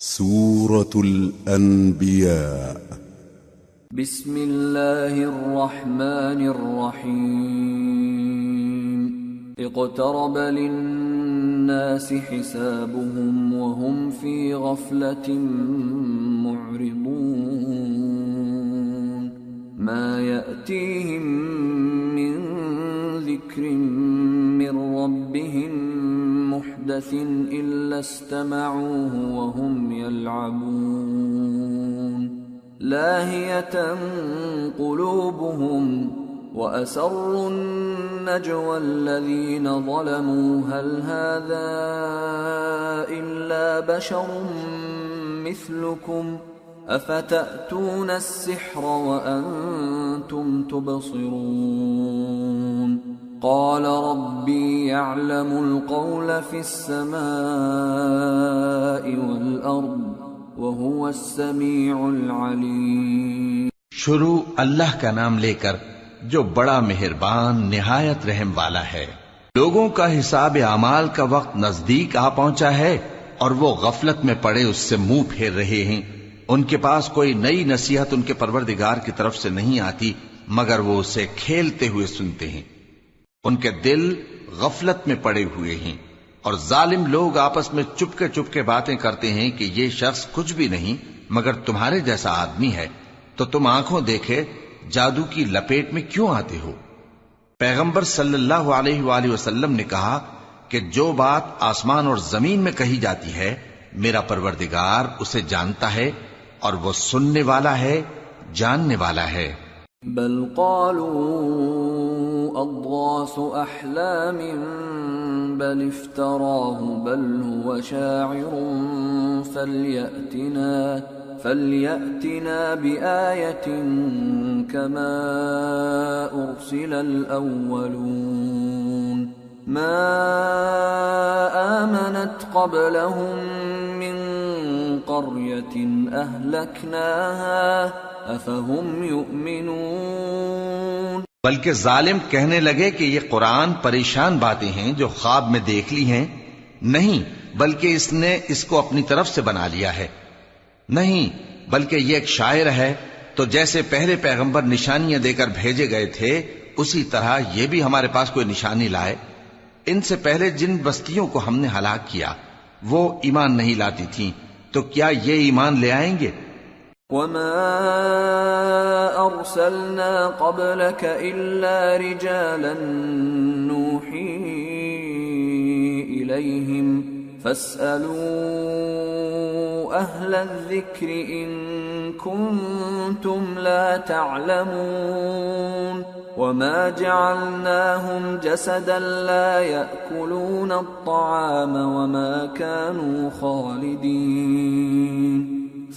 سورة الأنبياء. بسم الله الرحمن الرحيم. اقترب للناس حسابهم وهم في غفلة معرضون. ما يأتيهم من ذكر من ربهم محدث إلا استمعوه وهم يلعبون. لاهية قلوبهم وأسروا النجوى الذين ظلموا هل هذا إلا بشر مثلكم أفتأتون السحر وأنتم تبصرون. قال ربي يعلم القول في السماء والأرض وهو السميع العليم. شروع اللہ کا نام لے کر جو بڑا مہربان نہایت رحم والا ہے. لوگوں کا حساب اعمال کا وقت نزدیک آ پہنچا ہے اور وہ غفلت میں پڑے اس سے منہ پھیر رہے ہیں. ان کے پاس کوئی نئی نصیحت ان کے پروردگار کی طرف سے نہیں آتی مگر وہ اسے کھیلتے ہوئے سنتے ہیں. ان کے دل غفلت میں پڑے ہوئے ہیں اور ظالم لوگ آپس میں چپکے باتیں کرتے ہیں کہ یہ شخص کچھ بھی نہیں مگر تمہارے جیسا آدمی ہے تو تم آنکھوں دیکھے جادو کی لپیٹ میں کیوں آتے ہو. پیغمبر صلی اللہ علیہ وآلہ وسلم نے کہا کہ جو بات آسمان اور زمین میں کہی جاتی ہے میرا پروردگار اسے جانتا ہے اور وہ سننے والا ہے جاننے والا ہے. بل قالوا اضغاث احلام بل افتراه بل هو شاعر فليأتنا بآية كما أرسل الأولون. ما آمنت قبلهم من قرية أهلكناها أفهم يؤمنون. بلکہ ظالم کہنے لگے کہ یہ قرآن پریشان باتیں ہیں جو خواب میں دیکھ لی ہیں. نہیں بلکہ اس نے اس کو اپنی طرف سے بنا لیا ہے. نہیں بلکہ یہ ایک شاعر ہے. تو جیسے پہلے پیغمبر نشانیاں دے کر بھیجے گئے تھے اسی طرح یہ بھی ہمارے پاس کوئی نشانی لائے. ان سے پہلے جن بستیوں کو ہم نے ہلاک کیا وہ ایمان نہیں لاتی تھیں تو کیا یہ ایمان لے آئیں گے؟ وما أرسلنا قبلك إلا رجالا نوحي إليهم فاسألوا أهل الذكر إن كنتم لا تعلمون. وما جعلناهم جسدا لا يأكلون الطعام وما كانوا خالدين.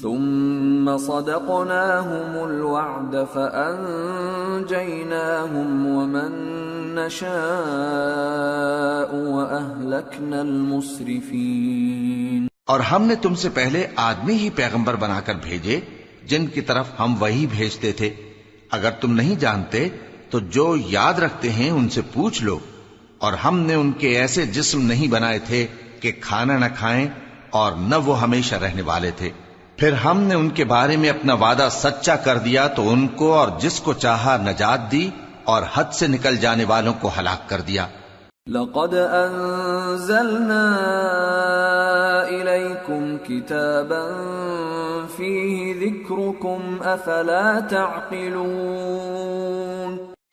ثم صدقناهم الوعد فأنجيناهم ومن نشاء وأهلكنا المسرفين. اور ہم نے تم سے پہلے آدمی ہی پیغمبر بنا کر بھیجے جن کی طرف ہم وہی بھیجتے تھے. اگر تم نہیں جانتے تو جو یاد رکھتے ہیں ان سے پوچھ لو. اور ہم نے ان کے ایسے جسم نہیں بنائے تھے کہ کھانا نہ کھائیں اور نہ وہ ہمیشہ رہنے والے تھے. پھر ہم نے ان کے بارے میں اپنا وعدہ سچا کر دیا تو ان کو اور جس کو چاہا نجات دی اور حد سے نکل جانے والوں کو ہلاک کر دیا. لقد انزلنا الیکم کتابا فیہ ذکرکم افلا تعقلون.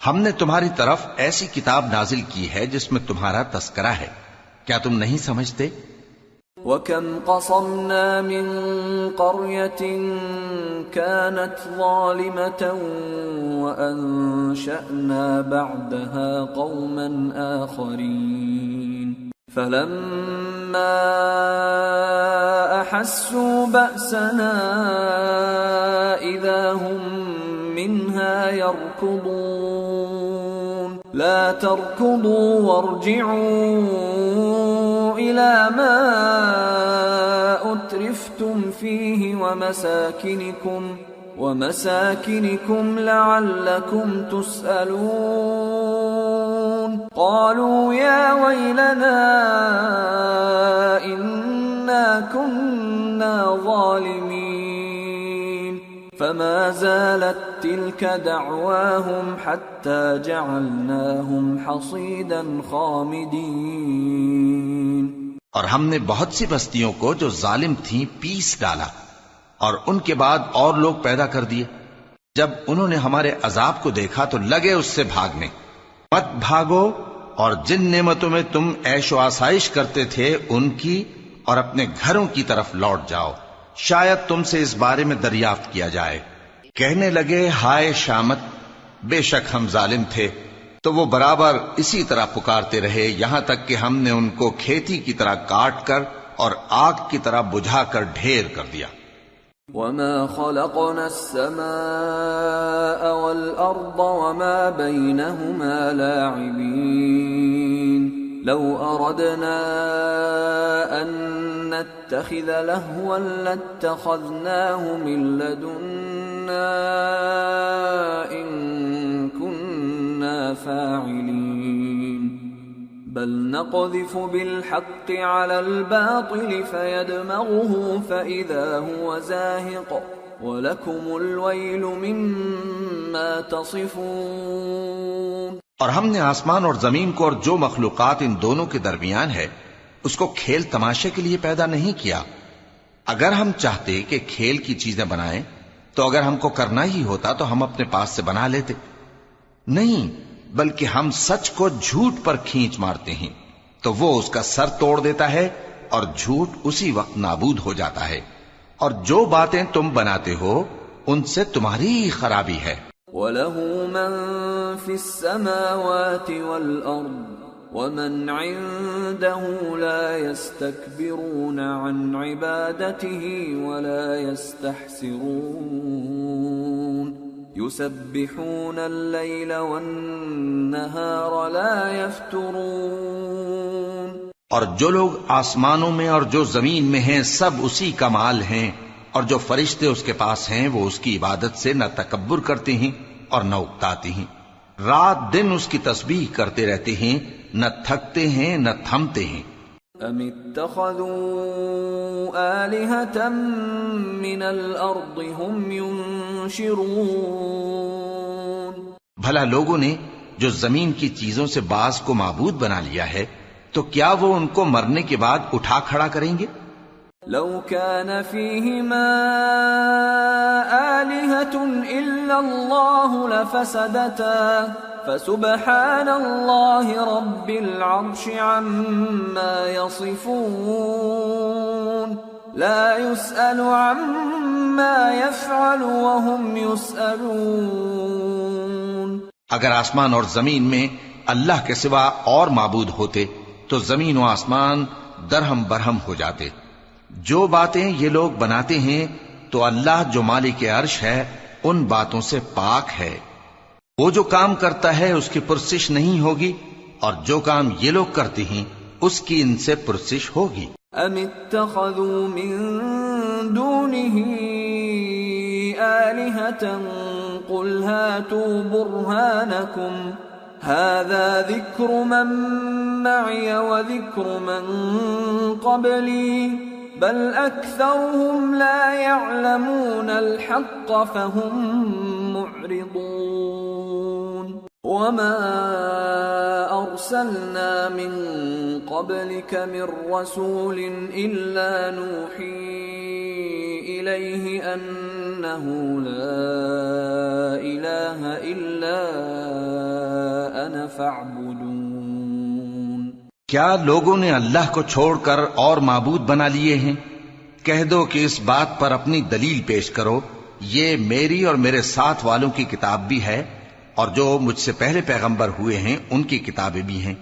ہم نے تمہاری طرف ایسی کتاب نازل کی ہے جس میں تمہارا تذکرہ ہے. کیا تم نہیں سمجھتے؟ وَكَمْ قَصَمْنَا مِنْ قَرْيَةٍ كَانَتْ ظَالِمَةً وَأَنشَأْنَا بَعْدَهَا قَوْمًا آخَرِينَ فَلَمَّا أَحَسُّوا بَأْسَنَا إِذَا هُمْ مِنْهَا يَرْكُضُونَ. لَا تَرْكُضُوا وَارْجِعُوا إِلَى مَا أُتْرِفْتُمْ فِيهِ وَمَسَاكِنِكُمْ لَعَلَّكُمْ تُسْأَلُونَ. قَالُوا يَا وَيْلَنَا إِنَّا كُنَّا كنا ظالمين فما زالت تلك دعواهم حتى جعلناهم حصيدا خامدين. اور ہم نے بہت سی بستیوں کو جو ظالم تھیں پیس ڈالا، اور ان کے بعد اور لوگ پیدا کر دیے. جب انہوں نے ہمارے عذاب کو دیکھا تو لگے اس سے بھاگنے. مت بھاگو، اور جن نعمتوں میں تم عیش و آسائش کرتے تھے ان کی اور اپنے گھروں کی طرف لوٹ جاؤ، شاید تم سے اس بارے میں دریافت کیا جائے. کہنے لگے ہائے شامت، بے شک ہم ظالم تھے. تو وہ برابر اسی طرح پکارتے رہے یہاں تک کہ ہم نے ان کو کھیتی کی طرح کاٹ کر اور آگ کی طرح بجھا کر ڈھیر کر دیا. وما خلقنا السماء والأرض وما بينهما لاعبين لو أردنا أن نتخذ لهوا لاتخذناه من لدنا إن كنا فاعلين بل نقذف بالحق على الباطل فيدمغه فإذا هو زاهق وَلَكُمُ الْوَيْلُ مِمَّا تَصِفُونَ. اور ہم نے آسمان اور زمین کو اور جو مخلوقات ان دونوں کے درمیان ہے اس کو کھیل تماشے کے لیے پیدا نہیں کیا. اگر ہم چاہتے کہ کھیل کی چیزیں بنائیں تو اگر ہم کو کرنا ہی ہوتا تو ہم اپنے پاس سے بنا لیتے. نہیں، بلکہ ہم سچ کو جھوٹ پر کھینچ مارتے ہیں تو وہ اس کا سر توڑ دیتا ہے اور جھوٹ اسی وقت نابود ہو جاتا ہے. اور جو باتیں تم بناتے ہو ان سے تمہاری خرابی ہے. وَلَهُ مَن فِي السَّمَاوَاتِ وَالْأَرْضِ وَمَنْ عِندَهُ لَا يَسْتَكْبِرُونَ عَنْ عِبَادَتِهِ وَلَا يَسْتَحْسِرُونَ يُسَبِّحُونَ اللَّيْلَ وَالنَّهَارَ لَا يَفْتُرُونَ. اور جو لوگ آسمانوں میں اور جو زمین میں ہیں سب اسی کا مال ہیں، اور جو فرشتے اس کے پاس ہیں وہ اس کی عبادت سے نہ تکبر کرتے ہیں اور نہ اکتاتے ہیں. رات دن اس کی تسبیح کرتے رہتے ہیں، نہ تھکتے ہیں نہ تھمتے ہیں. ام اتخذوا آلهة من الارض هم ينشرون. بھلا لوگوں نے جو زمین کی چیزوں سے بعض کو معبود بنا لیا ہے تو کیا وہ ان کو مرنے کے بعد اٹھا کھڑا کریں گے؟ لو كان فيهما آلهة إلا الله لفسدتا فسبحان الله رب العرش عما يصفون لا يسأل عما يفعل وهم يسألون. اگر آسمان اور زمین میں اللہ کے سوا اور معبود ہوتے تو زمین و آسمان درہم برہم ہو جاتے. جو باتیں یہ لوگ بناتے ہیں تو اللہ جو مالک عرش ہے ان باتوں سے پاک ہے. وہ جو کام کرتا ہے اس کی پرسش نہیں ہوگی، اور جو کام یہ لوگ کرتے ہیں اس کی ان سے پرسش ہوگی. ام اتخذوا من دونه آلهة قل هاتوا برهانكم هذا ذكر من معي وذكر من قبلي بل أكثرهم لا يعلمون الحق فهم معرضون. وما أرسلنا من قبلك من رسول إلا نوحي إليه أنه لا إله إلا أنا فاعبدون. کیا لوگوں نے اللہ کو چھوڑ کر اور معبود بنا لیے ہیں؟ کہہ دو کہ اس بات پر اپنی دلیل پیش کرو، یہ میری اور میرے ساتھ والوں کی کتاب بھی ہے اور جو مجھ سے پہلے پیغمبر ہوئے ہیں ان کی کتابیں بھی ہیں،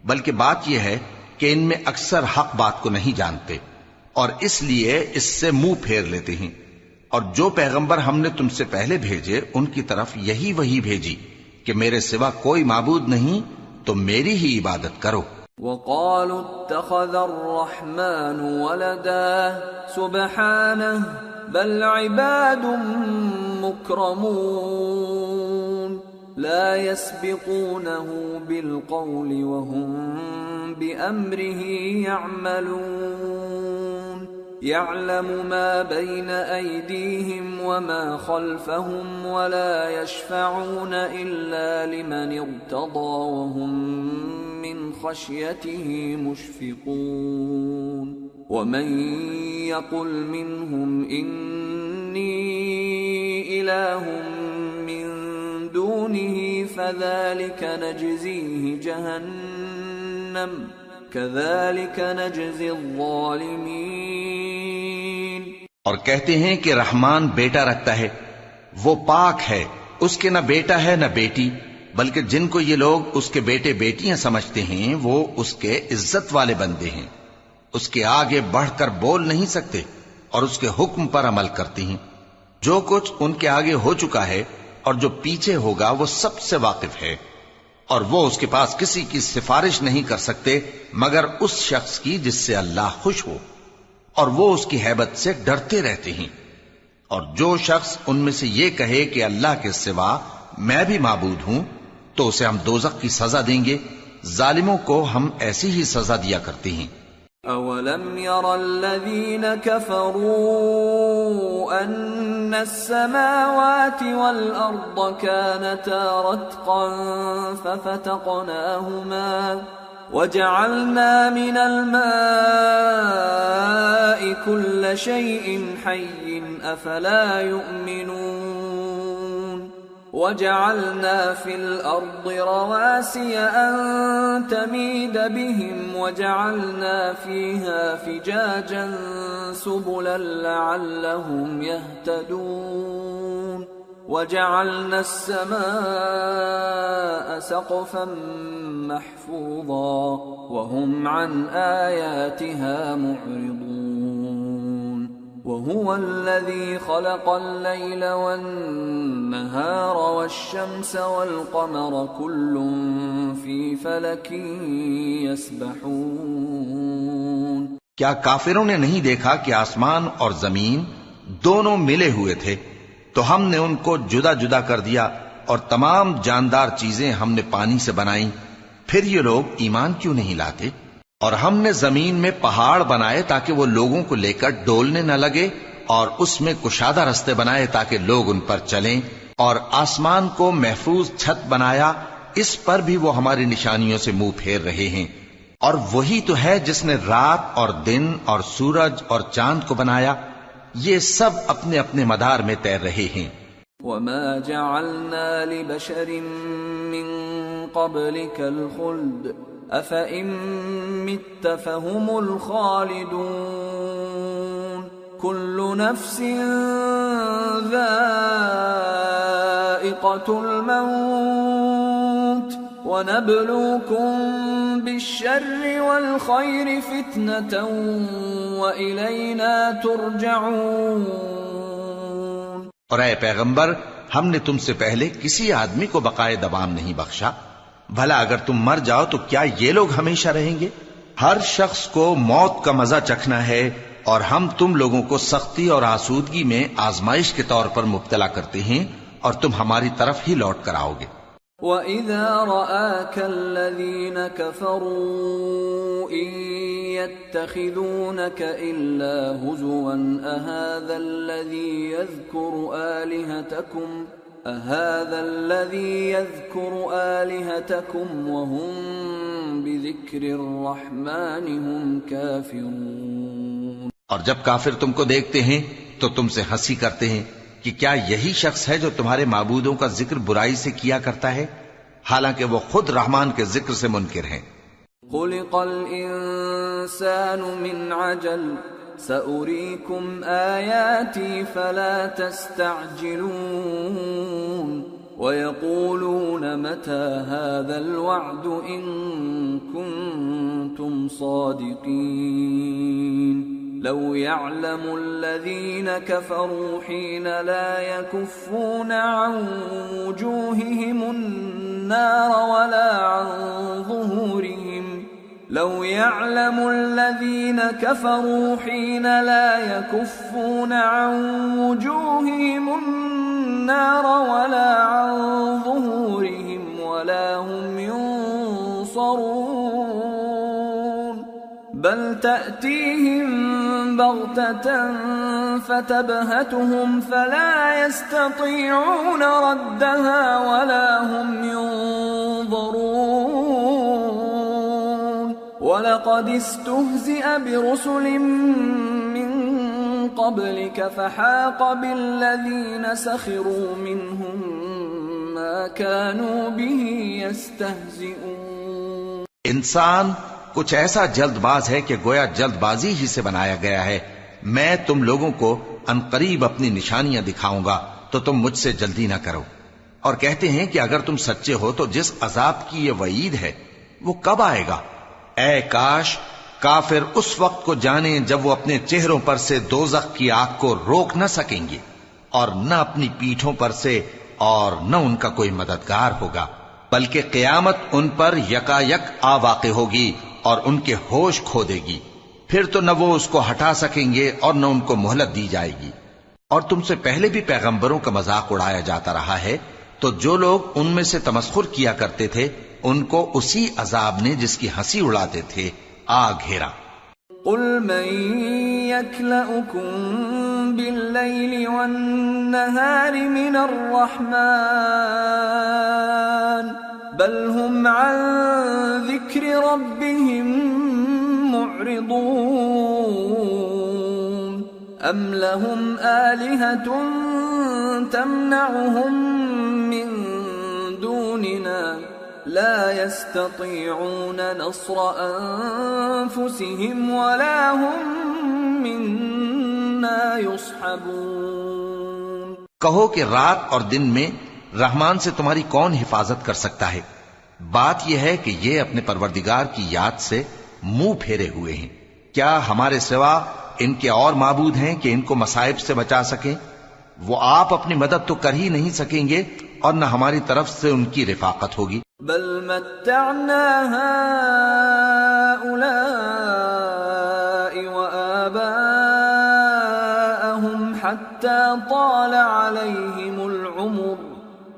بلکہ بات یہ ہے کہ ان میں اکثر حق بات کو نہیں جانتے اور اس لیے اس سے منہ پھیر لیتے ہیں. اور جو پیغمبر ہم نے تم سے پہلے بھیجے ان کی طرف یہی وحی بھیجی کہ میرے سوا کوئی معبود نہیں تو میری ہی عبادت کرو. وقالوا اتخذ الرحمن ولدا سبحانه بل عباد مكرمون لا يسبقونه بالقول وهم بأمره يعملون. يعلم ما بين أيديهم وما خلفهم ولا يشفعون إلا لمن ارتضى وهم من خشيته مشفقون ومن يقل منهم إني إله من دونه فذلك نجزيه جهنم كذلك نجزي الظالمين۔ اور کہتے ہیں کہ رحمان بیٹا رکھتا ہے، وہ پاک ہے، اس کے نہ بیٹا ہے نہ بیٹی، بلکہ جن کو یہ لوگ اس کے بیٹے بیٹیاں سمجھتے ہیں وہ اس کے عزت والے بندے ہیں، اس کے آگے بڑھ کر بول نہیں سکتے اور اس کے حکم پر عمل کرتے ہیں۔ جو کچھ ان کے آگے ہو چکا ہے اور جو پیچھے ہوگا وہ سب سے واقف ہے، اور وہ اس کے پاس کسی کی سفارش نہیں کر سکتے مگر اس شخص کی جس سے اللہ خوش ہو، اور وہ اس کی ہیبت سے ڈرتے رہتے ہیں۔ اور جو شخص ان میں سے یہ کہے کہ اللہ کے سوا میں بھی معبود ہوں تو اسے ہم دوزخ کی سزا دیں گے، ظالموں کو ہم ایسی ہی سزا دیا کرتے ہیں۔ أَوَلَمْ يَرَ الَّذِينَ كَفَرُوا أَنَّ السَّمَاوَاتِ وَالْأَرْضَ كَانَتَا رَتْقًا فَفَتَقْنَاهُمَا وَجَعَلْنَا مِنَ الْمَاءِ كُلَّ شَيْءٍ حَيٍّ أَفَلَا يُؤْمِنُونَ وَجَعَلْنَا فِي الْأَرْضِ رَوَاسِيَ أَن تَمِيدَ بِهِمْ وَجَعَلْنَا فِيهَا فِجَاجًا سُبُلًا لَعَلَّهُمْ يَهْتَدُونَ وَجَعَلْنَا السَّمَاءَ سَقْفًا مَحْفُوظًا وَهُمْ عَنْ آيَاتِهَا مُعْرِضُونَ وَهُوَ الَّذِي خَلَقَ اللَّيْلَ وَالنَّهَارَ وَالشَّمْسَ وَالْقَمَرَ كُلٌّ فِي فَلَكٍ يَسْبَحُونَ۔ کیا کافروں نے نہیں دیکھا کہ آسمان اور زمین دونوں ملے ہوئے تھے تو ہم نے ان کو جدا جدا کر دیا، اور تمام جاندار چیزیں ہم نے پانی سے بنائیں، پھر یہ لوگ ایمان کیوں نہیں لاتے؟ اور ہم نے زمین میں پہاڑ بنائے تاکہ وہ لوگوں کو لے کر ڈولنے نہ لگے، اور اس میں کشادہ رستے بنائے تاکہ لوگ ان پر چلیں، اور آسمان کو محفوظ چھت بنایا، اس پر بھی وہ ہماری نشانیوں سے منہ پھیر رہے ہیں۔ اور وہی تو ہے جس نے رات اور دن اور سورج اور چاند کو بنایا، یہ سب اپنے اپنے مدار میں تیر رہے ہیں۔ وَمَا جَعَلْنَا لِبَشَرٍ مِّن قَبْلِكَ الْخُلْدَ أَفَإِن مِّتَّ فَهُمُ الْخَالِدُونَ كُلُّ نَفْسٍ ذَائِقَةُ الْمَوْتِ وَنَبْلُوكُم بِالشَّرِّ وَالْخَيْرِ فِتْنَةً وَإِلَيْنَا تُرْجَعُونَ۔ اور اے پیغمبر، ہم نے تم سے پہلے کسی آدمی کو بقائے دوام نہیں بخشا، بھلا اگر تم مر جاؤ تو کیا یہ لوگ ہمیشہ رہیں گے؟ ہر شخص کو موت کا مزہ چکھنا ہے، اور ہم تم لوگوں کو سختی اور آسودگی میں آزمائش کے طور پر مبتلا کرتے ہیں، اور تم ہماری طرف ہی لوٹ کر آؤ گے۔ وَإِذَا رَآكَ الَّذِينَ كَفَرُوا إِن يَتَّخِذُونَكَ إِلَّا هُزُوًا أَهَذَا الَّذِي يَذْكُرُ آلِهَتَكُمْ وَهُمْ بِذِكْرِ الرَّحْمَنِ هُمْ كَافِرُونَ۔ اور جب کافر تم کو دیکھتے ہیں تو تم سے ہنسی کرتے ہیں کہ کیا یہی شخص ہے جو تمہارے معبودوں کا ذکر برائی سے کیا کرتا ہے، حالانکہ وہ خود رحمان کے ذکر سے منکر ہیں۔ خُلِقَ الْإِنسَانُ مِنْ عَجَلٍ سَأُرِيكُمْ آيَاتِي فَلَا تَسْتَعْجِلُونَ وَيَقُولُونَ مَتَى هَذَا الْوَعْدُ إِن كُنتُمْ صَادِقِينَ لَوْ يَعْلَمُ الَّذِينَ كَفَرُوا حِينَ لَا يَكُفُّونَ عَن وُجُوهِهِمُ النَّارَ وَلَا عَن ظُهُورِهِمْ لَوْ يَعْلَمُ الَّذِينَ كَفَرُوا حِينَ لَا يَكُفُّونَ عَن وُجُوهِهِمُ النَّارَ وَلَا عَن ظُهُورِهِمْ وَلَا هُمْ يُنصَرُونَ بَلْ تَأْتِيهِم بغتة فتبهتهم فلا يستطيعون ردها ولا هم ينظرون ولقد استهزئ برسل من قبلك فحاق بالذين سخروا منهم ما كانوا به يستهزئون. انسان کچھ ایسا جلد باز ہے کہ گویا جلد بازی ہی سے بنایا گیا ہے. میں تم لوگوں کو عنقریب اپنی نشانیاں دکھاؤں گا تو تم مجھ سے جلدی نہ کرو. اور کہتے ہیں کہ اگر تم سچے ہو تو جس عذاب کی یہ وعید ہے وہ کب آئے گا؟ اے کاش کافر اس وقت کو جانیں جب وہ اپنے چہروں پر سے دوزخ کی آگ کو روک نہ سکیں گے اور نہ اپنی پیٹھوں پر سے اور نہ ان کا کوئی مددگار ہوگا، بلکہ قیامت ان پر یکا یک آ واقع ہوگی اور ان کے ہوش کھو دے گی. پھر تو نہ وہ اس کو ہٹا سکیں گے اور نہ ان کو مہلت دی جائے گی. اور تم سے پہلے بھی پیغمبروں کا مذاق اڑایا جاتا رہا ہے، تو جو لوگ ان میں سے تمسخر کیا کرتے تھے ان کو اسی عذاب نے جس کی ہنسی اڑاتے تھے آ گھیرا. قل من يكلؤكم بالليل والنهار من الرحمن بل هم عن ذكر ربهم معرضون أم لهم آلهة تمنعهم من دوننا لا يستطيعون نصر أنفسهم ولا هم منا يصحبون. کہو کہ رات اور دن میں رحمان سے تمہاری کون حفاظت کر سکتا ہے؟ بات یہ ہے کہ یہ اپنے پروردگار کی یاد سے منہ پھیرے ہوئے ہیں. کیا ہمارے سوا ان کے اور معبود ہیں کہ ان کو مصائب سے بچا سکیں؟ وہ آپ اپنی مدد تو کر ہی نہیں سکیں گے اور نہ ہماری طرف سے ان کی رفاقت ہوگی. بل متعنا هؤلاء وآباءهم حتى طال عليهم العمر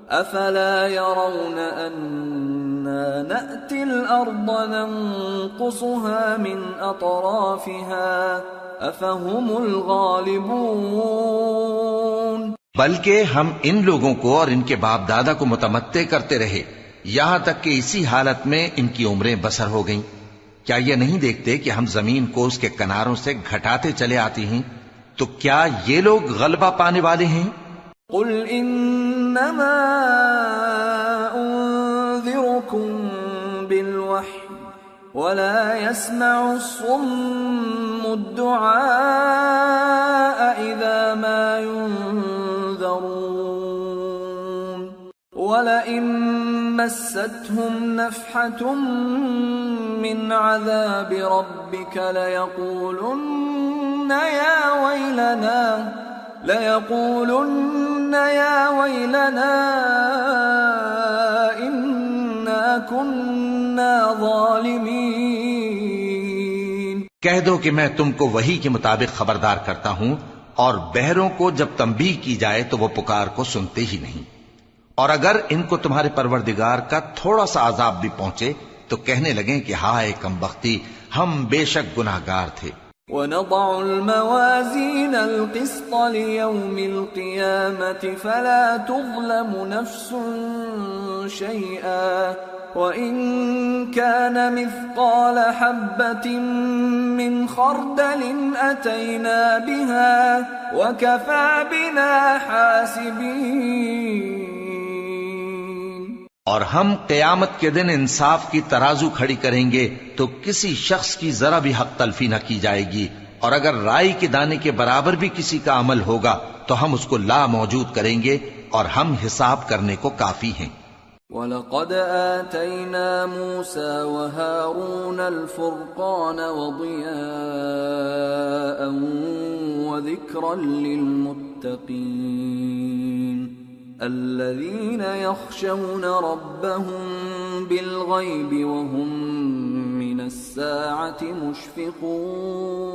أفلا يرون أنا نأتي الأرض ننقصها من أطرافها أفهم الغالبون. بلکہ ہم ان لوگوں کو اور ان کے باپ دادا کو متمتع کرتے رہے یہاں تک کہ اسی حالت میں ان کی عمریں بسر ہو گئیں. کیا یہ نہیں دیکھتے کہ ہم زمین کو اس کے کناروں سے گھٹاتے چلے آتے ہیں؟ تو کیا یہ لوگ غلبہ پانے والے ہیں؟ قل انما انذركم بالوحی ولا يسمع الصم الدعاء اذا ما ينذرون ولئن مستهم نفحة من عذاب ربك ليقولن يا ويلنا إنا كنا ظالمين. کہہ دو کہ میں تم کو وحی کے مطابق خبردار کرتا ہوں، اور بہروں کو جب تنبیہ کی جائے تو وہ پکار کو سنتے ہی نہیں. اور اگر ان کو تمہارے پروردگار کا تھوڑا سا عذاب بھی پہنچے تو کہنے لگیں کہ ہائے کمبختی، ہم بے شک گناہگار تھے. وَنَضَعُ الْمَوَازِينَ الْقِسْطَ لِيَوْمِ الْقِيَامَةِ فَلَا تُظْلَمُ نَفْسٌ شَيْئًا وَإِن كَانَ مِثْقَالَ حَبَّةٍ مِّنْ خَرْدَلٍ أَتَيْنَا بِهَا وَكَفَى بِنَا حَاسِبِينَ. اور ہم قیامت کے دن انصاف کی ترازو کھڑی کریں گے تو کسی شخص کی ذرا بھی حق تلفی نہ کی جائے گی، اور اگر رائی کے دانے کے برابر بھی کسی کا عمل ہوگا تو ہم اس کو لا موجود کریں گے اور ہم حساب کرنے کو کافی ہیں. وَلَقَدْ آتَيْنَا مُوسَى وَهَارُونَ الْفُرْقَانَ وَضِيَاءً وَذِكْرًا لِّلْمُتَّقِينَ الذين يخشون ربهم بالغيب وهم من الساعة مشفقون.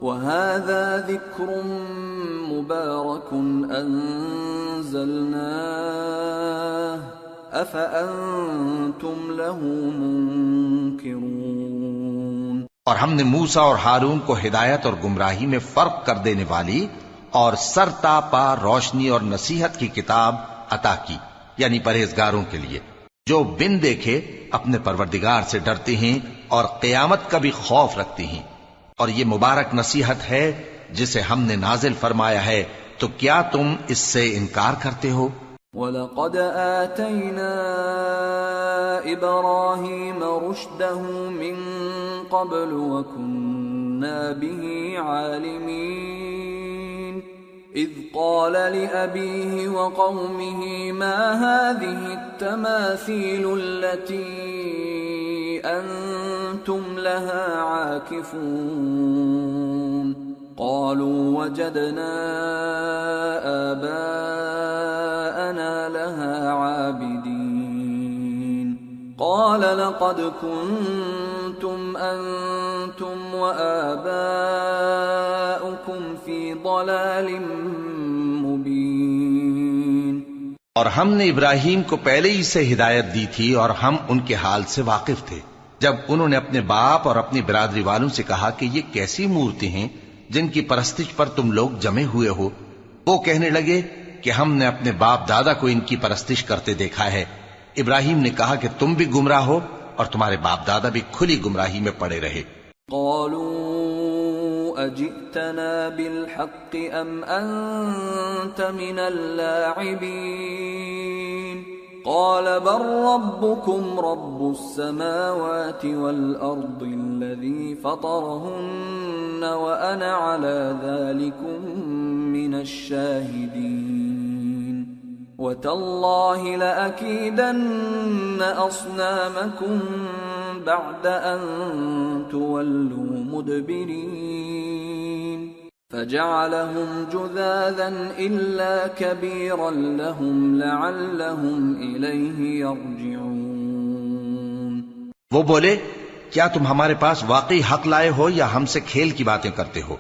وهذا ذكر مبارك أنزلناه أفأنتم له منكرون. اور ہم نے موسیٰ اور ہارون کو ہدایت اور گمراہی میں فرق کر دینے والی اور سر تا پا روشنی اور نصیحت کی کتاب عطا کی، یعنی پرہیزگاروں کے لیے جو بن دیکھے اپنے پروردگار سے ڈرتے ہیں اور قیامت کا بھی خوف رکھتے ہیں، اور یہ مبارک نصیحت ہے جسے ہم نے نازل فرمایا ہے، تو کیا تم اس سے انکار کرتے ہو؟ وَلَقَدْ آتَيْنَا إِبْرَاهِيمَ رُشْدَهُ مِن قَبْلُ وَكُنَّا بِهِ عَالِمِينَ إِذْ قَالَ لِأَبِيهِ وَقَوْمِهِ مَا هَذِهِ التَّمَاثِيلُ الَّتِي أَنْتُمْ لَهَا عَاكِفُونَ قالوا وجدنا آباءنا لها عابدين قال لقد كنتم أنتم وآباؤكم في ضلال مبين۔ اور ہم نے ابراہیم کو پہلے ہی سے ہدایت دی تھی اور ہم ان کے حال سے واقف تھے جب انہوں نے اپنے باپ اور اپنی برادری والوں سے کہا کہ یہ کیسی مورتی ہیں جن کی پرستش پر تم لوگ جمے ہوئے ہو۔ وہ کہنے لگے کہ ہم نے اپنے باپ دادا کو ان کی پرستش کرتے دیکھا ہے۔ ابراہیم نے کہا کہ تم بھی گمراہ ہو اور تمہارے باپ دادا بھی کھلی گمراہی میں پڑے رہے۔ قالوا اجئتنا بالحق ام انت من اللاعبین قال بل ربكم رب السماوات والأرض الذي فطرهن وأنا على ذلكم من الشاهدين وتالله لأكيدن أصنامكم بعد أن تولوا مدبرين فجعلهم جذاذا إلا كبيرا لهم لعلهم إليه يرجعون۔ وہ بولے کیا تم ہمارے پاس واقعی حق لائے ہو یا ہم سے کھیل کی باتیں کرتے ہو؟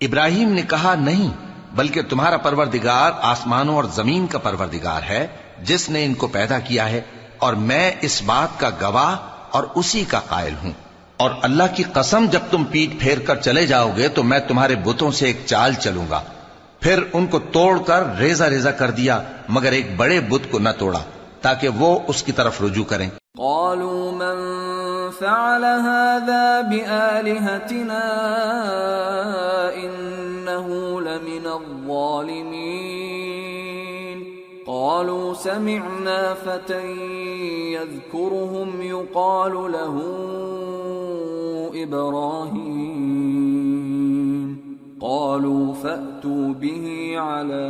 ابراہیم نے کہا نہیں، بلکہ تمہارا پروردگار آسمانوں اور زمین کا پروردگار ہے جس نے ان کو پیدا کیا ہے، اور میں اس بات کا گواہ اور اسی کا قائل ہوں۔ اور اللہ کی قسم جب تم پیٹ پھیر کر چلے جاؤ گے تو میں تمہارے بتوں سے ایک چال چلوں گا۔ پھر ان کو توڑ کر ریزہ ریزہ کر دیا مگر ایک بڑے بت کو نہ توڑا تاکہ وہ اس کی طرف رجوع کریں۔ قالوا من فعل هذا بآلهتنا إنه لمن الظالمين قالوا سمعنا فتى يذكرهم يقال له إبراهيم قالوا فأتوا به على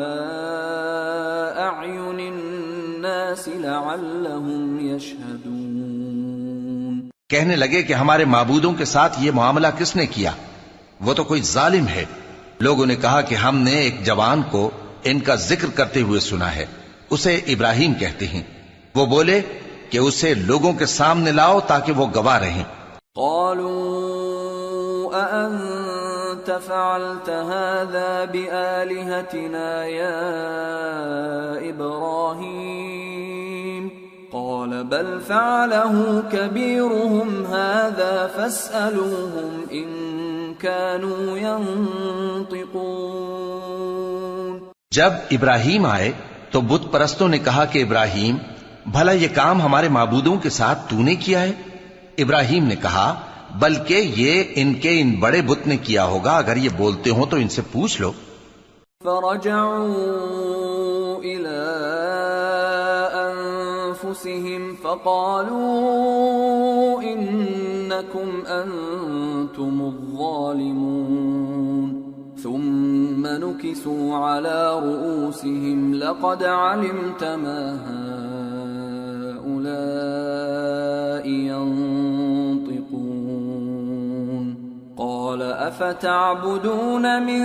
أعين الناس لعلهم يشهدون۔ کہنے لگے کہ ہمارے معبودوں کے ساتھ یہ معاملہ کس نے کیا؟ وہ تو کوئی ظالم ہے۔ لوگوں نے کہا کہ ہم نے ایک جوان کو ان کا ذکر کرتے ہوئے سنا ہے، اسے ابراہیم کہتے ہیں۔ وہ بولے کہ اسے لوگوں کے سامنے لاؤ تاکہ وہ گواہ رہیں۔ قالوا أأنت فعلت هذا بآلهتنا يا إبراهيم قال بل فعله كبيرهم هذا فاسألوهم إن كانوا ينطقون۔ جب ابراہیم آئے تو بت پرستوں نے کہا کہ ابراہیم بھلا یہ کام ہمارے معبودوں کے ساتھ تو نے کیا ہے؟ ابراہیم نے کہا بلکہ یہ ان کے ان بڑے بت نے کیا ہوگا، اگر یہ بولتے ہوں تو ان سے پوچھ لو۔ فرجعوا إلى أنفسهم فقالوا إنكم أنتم الظالمون ثم نكسوا على رؤوسهم لقد علمت ما هؤلاء ينطقون قال أفتعبدون من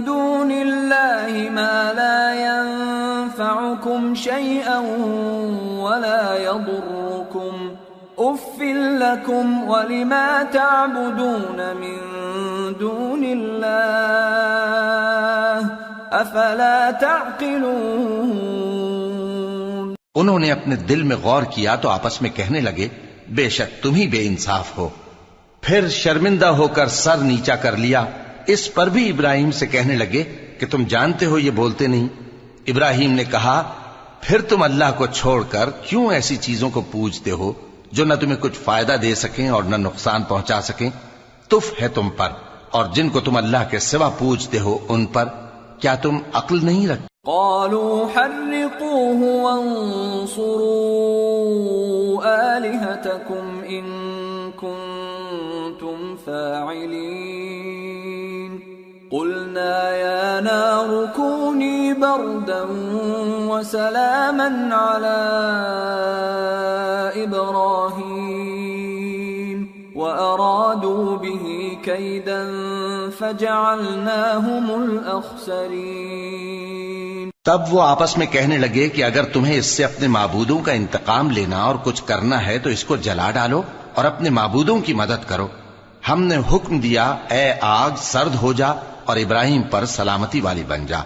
دون الله ما لا ينفعكم شيئا ولا يضركم أف لكم ولما تعبدون من دون الله أفلا تعقلون۔ انہوں نے اپنے دل میں غور کیا تو آپس میں کہنے لگے بے شک تم ہی بے انصاف ہو۔ پھر شرمندہ ہو کر سر نیچا کر لیا۔ اس پر بھی ابراہیم سے کہنے لگے کہ تم جانتے ہو یہ بولتے نہیں۔ ابراہیم نے کہا پھر تم اللہ کو چھوڑ کر کیوں ایسی چیزوں کو پوجتے ہو جو نہ تمہیں کچھ فائدہ دے سکیں اور نہ نقصان پہنچا سکیں؟ تف ہے تم پر اور جن کو تم اللہ کے سوا پوجتے ہو ان پر، کیا تم عقل نہیں رکھتے؟ قالوا حرقوه وانصروا آلهتكم إن كنتم فاعلين قلنا يا نار كوني بردا وسلاما على إبراهيم وأرادوا به كيدا فجعلناهم الأخسرين۔ تب وہ آپس میں کہنے لگے کہ اگر تمہیں اس سے اپنے معبودوں کا انتقام لینا اور کچھ کرنا ہے تو اس کو جلا ڈالو اور اپنے معبودوں کی مدد کرو۔ ہم نے حکم دیا اے آگ سرد ہو جا اور ابراہیم پر سلامتی والی بن جا۔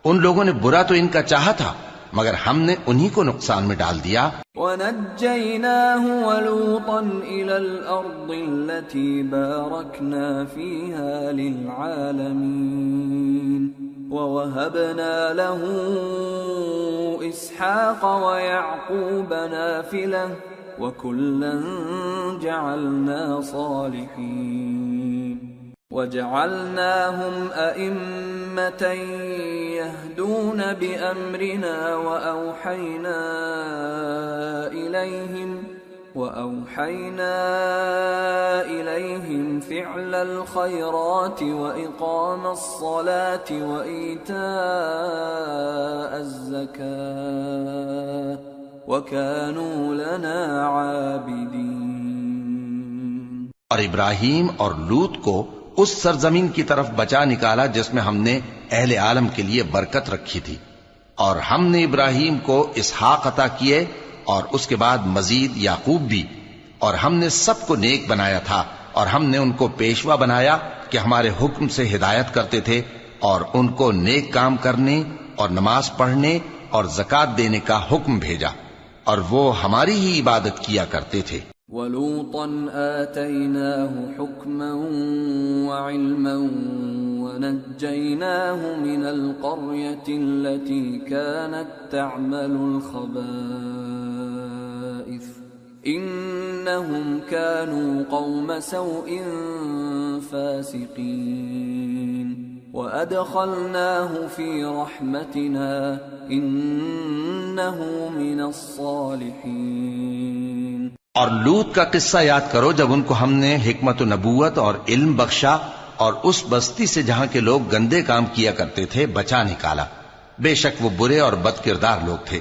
ان لوگوں نے برا تو ان کا چاہا تھا مگر ہم نے انہی کو نقصان میں ڈال دیا۔ وَنَجَّيْنَاهُ وَلُوطًا إِلَى الْأَرْضِ الَّتِي بَارَكْنَا فِيهَا لِلْعَالَمِينَ وَوَهَبْنَا لَهُ إِسْحَاقَ وَيَعْقُوبَ نَافِلَةً وَكُلًّا جَعَلْنَا صَالِحِينَ وَجَعَلْنَاهُمْ أَئِمَّةً يَهْدُونَ بِأَمْرِنَا وَأَوْحَيْنَا إِلَيْهِمْ فِعْلَ الْخَيْرَاتِ وَإِقَامَ الصَّلَاةِ وَإِيتَاءَ الزَّكَاةِ وَكَانُوا لَنَا عَابِدِينَ۔ اور ابراہیم اور لوط کو اس سرزمین کی طرف بچا نکالا جس میں ہم نے اہل عالم کے لیے برکت رکھی تھی، اور ہم نے ابراہیم کو اسحاق عطا کیے اور اس کے بعد مزید یعقوب بھی، اور ہم نے سب کو نیک بنایا تھا، اور ہم نے ان کو پیشوا بنایا کہ ہمارے حکم سے ہدایت کرتے تھے، اور ان کو نیک کام کرنے اور نماز پڑھنے اور زکوٰۃ دینے کا حکم بھیجا، اور وہ ہماری ہی عبادت کیا کرتے تھے۔ وَلُوطًا آتَيْنَاهُ حُكْمًا وَعِلْمًا وَنَجَّيْنَاهُ مِنَ الْقَرْيَةِ الَّتِي كَانَتْ تَعْمَلُ الْخَبَائِثَ إِنَّهُمْ كَانُوا قَوْمَ سَوْءٍ فَاسِقِينَ وَأَدْخَلْنَاهُ فِي رَحْمَتِنَا إِنَّهُ مِنَ الصَّالِحِينَ۔ اور لوط کا قصہ یاد کرو جب ان کو ہم نے حکمت و نبوت اور علم بخشا اور اس بستی سے جہاں کے لوگ گندے کام کیا کرتے تھے بچا نکالا۔ بے شک وہ برے اور بد کردار لوگ تھے،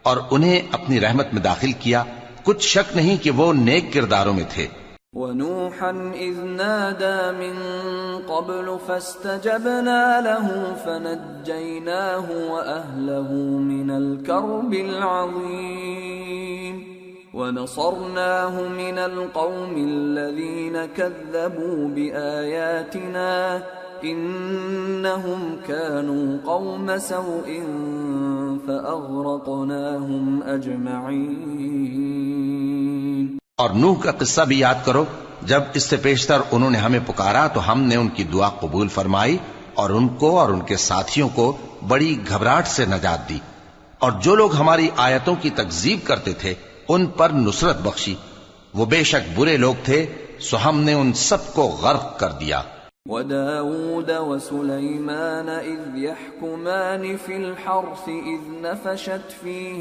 اور انہیں اپنی رحمت میں داخل کیا، کچھ شک نہیں کہ وہ نیک کرداروں میں تھے۔ وَنُوحًا إِذْ نَادَى مِن قَبْلُ فَاسْتَجَبْنَا لَهُ فَنَجَّيْنَاهُ وَأَهْلَهُ مِنَ الْكَرْبِ الْعَظِيمِ وَنَصَرْنَاهُ مِنَ الْقَوْمِ الَّذِينَ كَذَّبُوا بِآيَاتِنَا إِنَّهُمْ كَانُوا قَوْمَ سَوْءٍ فَأَغْرَقْنَاهُمْ أَجْمَعِينَ۔ اور نوح کا قصہ بھی یاد کرو جب اس سے پیشتر انہوں نے ہمیں پکارا تو ہم نے ان کی دعا قبول فرمائی اور ان کو اور ان کے ساتھیوں کو بڑی گھبراہٹ سے نجات دی، اور جو لوگ ہماری آیتوں کی تکذیب کرتے تھے ان پر نصرت بخشی، وہ بے شک برے لوگ تھے سو ہم نے ان سب کو غرق کر دیا۔ وَدَاوُودَ وَسُلَيْمَانَ إِذْ يَحْكُمَانِ فِي الْحَرْثِ إِذْ نَفَشَتْ فِيهِ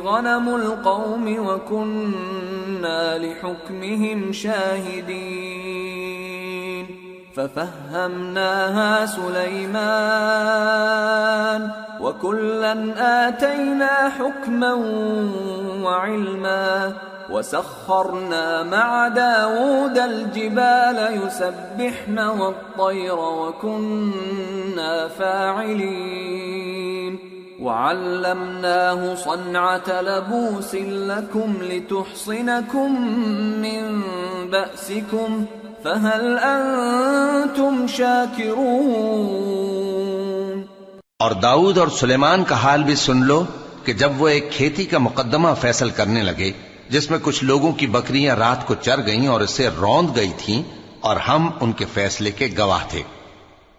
غَنَمُ الْقَوْمِ وَكُنَّا لِحُكْمِهِمْ شَاهِدِينَ فَفَهَّمْنَاهَا سُلَيْمَانَ وَكُلًّا آتَيْنَا حُكْمًا وَعِلْمًا وَسَخَّرْنَا مَعَ دَاوُودَ الْجِبَالَ يُسَبِّحْنَ وَالطَّيْرَ وَكُنَّا فَاعِلِينَ وَعَلَّمْنَاهُ صَنْعَةَ لَبُوسٍ لَكُمْ لِتُحْصِنَكُمْ مِنْ بَأْسِكُمْ فَهَلْ أَنْتُمْ شَاكِرُونَ۔ اور داؤد اور سلیمان کا حال بھی سن لو کہ جب وہ ایک کھیتی کا مقدمہ فیصل کرنے لگے جس میں کچھ لوگوں کی بکریاں رات کو چر گئیں اور اسے روند گئی تھیں اور ہم ان کے فیصلے کے گواہ تھے،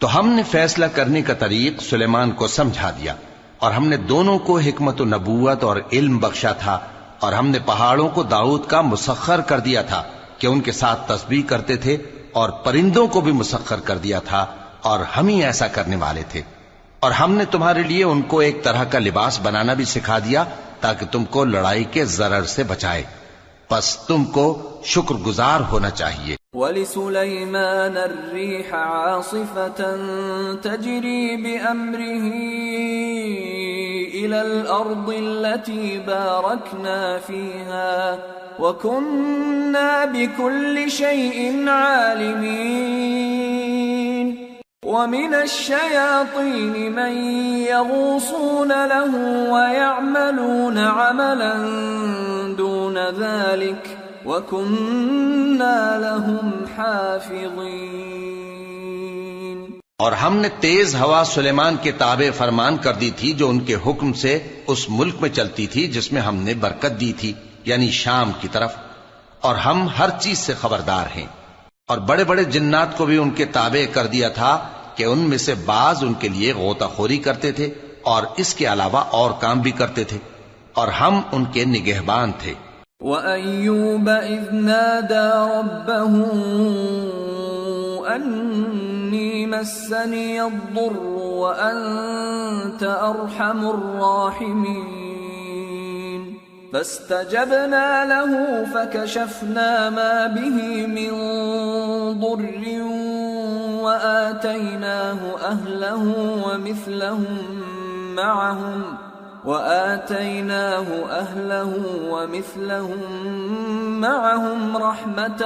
تو ہم نے فیصلہ کرنے کا طریق سلیمان کو سمجھا دیا، اور ہم نے دونوں کو حکمت و نبوت اور علم بخشا تھا، اور ہم نے پہاڑوں کو داؤد کا مسخر کر دیا تھا کہ ان کے ساتھ تسبیح کرتے تھے، اور پرندوں کو بھی مسخر کر دیا تھا، اور ہم ہی ایسا کرنے والے تھے، اور ہم نے تمہارے لیے ان کو ایک طرح کا لباس بنانا بھی سکھا دیا تاکہ تم کو لڑائی کے ضرر سے بچائے، پس تم کو شکر گزار ہونا چاہیے۔ وَلِسُلَيْمَانَ الرِّيحَ عَاصِفَةً تَجْرِي بِأَمْرِهِ إِلَى الْأَرْضِ الَّتِي بَارَكْنَا فِيهَا وَكُنَّا بِكُلِّ شَيْءٍ عَالِمِينَ وَمِنَ الشَّيَاطِينِ مَن يَغُوصُونَ لَهُ وَيَعْمَلُونَ عَمَلًا دُونَ ذَلِكَ وَكُنَّا لَهُمْ حَافِظِينَ۔ اور ہم نے تیز ہوا سلیمان کے تابع فرمان کر دی تھی جو ان کے حکم سے اس ملک میں چلتی تھی جس میں ہم نے برکت دی تھی، یعنی شام کی طرف، اور ہم ہر چیز سے خبردار ہیں۔ اور بڑے بڑے جنات کو بھی ان کے تابع کر دیا تھا کہ ان میں سے بعض ان کے لیے غوطہ خوری کرتے تھے اور اس کے علاوہ اور کام بھی کرتے تھے، اور ہم ان کے نگہبان تھے۔ وَأَيُّوبَ إِذْ نَادَى رَبَّهُ أَنِّي مَسَّنِيَ الضُّرُّ وَأَنْتَ أَرْحَمُ الرَّاحِمِينَ فَاسْتَجَبْنَا لَهُ فَكَشَفْنَا مَا بِهِ مِنْ ضُرٍّ وَآتَيْنَاهُ أَهْلَهُ وَمِثْلَهُم مَّعَهُمْ رَحْمَةً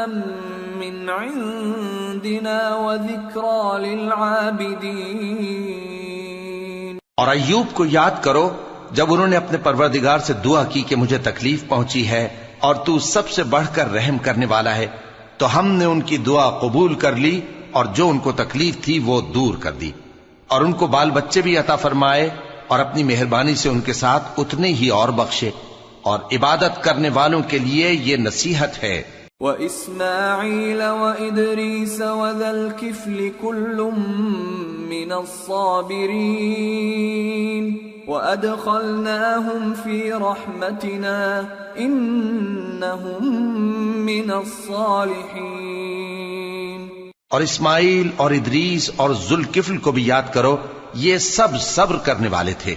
مِّنْ عِندِنَا وَذِكْرَىٰ لِلْعَابِدِينَ۔ اور ایوب کو یاد کرو جب انہوں نے اپنے پروردگار سے دعا کی کہ مجھے تکلیف پہنچی ہے اور تو سب سے بڑھ کر رحم کرنے والا ہے، تو ہم نے ان کی دعا قبول کر لی اور جو ان کو تکلیف تھی وہ دور کر دی، اور ان کو بال بچے بھی عطا فرمائے، اور اپنی مہربانی سے ان کے ساتھ اتنے ہی اور بخشے، اور عبادت کرنے والوں کے لیے یہ نصیحت ہے۔ وَإِسْمَاعِيلَ وَإِدْرِيسَ وَذَا الْكِفْلِ كُلٌّ مِّنَ الصَّابِرِينَ وَأَدْخَلْنَاهُمْ فِي رَحْمَتِنَا إِنَّهُمْ مِّنَ الصَّالِحِينَ۔ اور اسماعیل اور ادریس اور ذوالکفل کو بھی یاد کرو، یہ سب صبر کرنے والے تھے،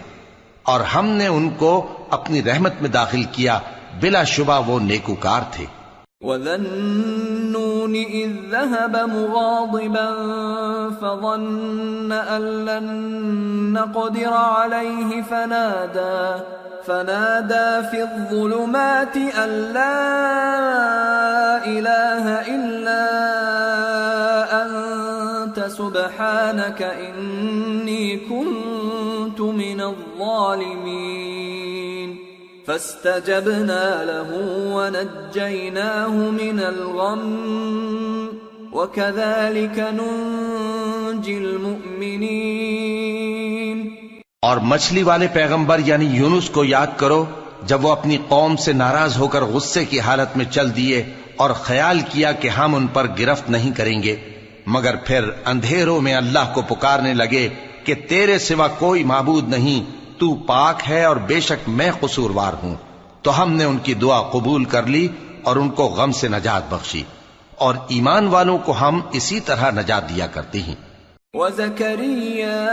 اور ہم نے ان کو اپنی رحمت میں داخل کیا، بلا شبہ وہ نیکوکار تھے۔ وَذَا النُّونِ إِذ ذَّهَبَ مُغَاضِبًا فَظَنَّ أَن لَّن نَّقْدِرَ عَلَيْهِ فَنَادَىٰ فِي الظُّلُمَاتِ أَن لَّا إِلَٰهَ إِلَّا أَنتَ سُبْحَانَكَ إِنِّي كُنتُ مِنَ الظَّالِمِينَ فَاسْتَجَبْنَا لَهُ وَنَجَّيْنَاهُ مِنَ الْغَمِّ وَكَذَلِكَ نُنجِي الْمُؤْمِنِينَ۔ اور مچھلی والے پیغمبر یعنی یونس کو یاد کرو جب وہ اپنی قوم سے ناراض ہو کر غصے کی حالت میں چل دیے اور خیال کیا کہ ہم ان پر گرفت نہیں کریں گے، مگر پھر اندھیروں میں اللہ کو پکارنے لگے کہ تیرے سوا کوئی معبود نہیں، تو پاک ہے اور بے شک میں قصوروار ہوں، تو ہم نے ان کی دعا قبول کر لی اور ان کو غم سے نجات بخشی، اور ایمان والوں کو ہم اسی طرح نجات دیا کرتے ہیں۔ وَزَكَرِيَّا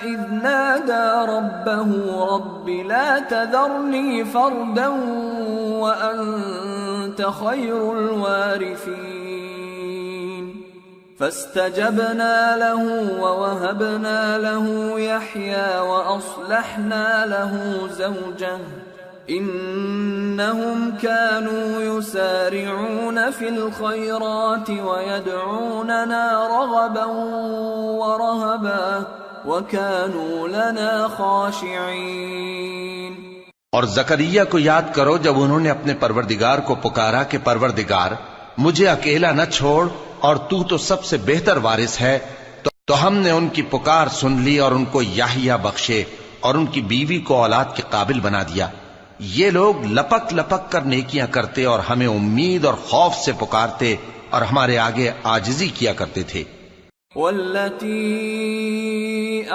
إِذْ نَادَى رَبَّهُ رَبِّ لَا تَذَرْنِي فَرْدًا وَأَنْتَ خَيْرُ الْوَارِثِينَ فَاسْتَجَبْنَا لَهُ وَوَهَبْنَا لَهُ يَحْيَىٰ وَأَصْلَحْنَا لَهُ زَوْجَهُ إِنَّهُمْ كَانُوا يُسَارِعُونَ فِي الْخَيْرَاتِ وَيَدْعُونَنَا رَغَبًا وَرَهَبًا وَكَانُوا لَنَا خَاشِعِينَ۔ اور زکریا کو یاد کرو جب انہوں نے اپنے پروردگار کو پکارا کہ پروردگار مجھے اکیلا نہ چھوڑ اور تو سب سے بہتر وارث ہے، تو ہم نے ان کی پکار سن لی اور ان کو یحییٰ بخشے اور ان کی بیوی کو اولاد کے قابل بنا دیا. یہ لوگ لپک لپک کر نیکیاں کرتے اور ہمیں امید اور خوف سے پکارتے اور ہمارے آگے عاجزی کیا کرتے تھے. والتي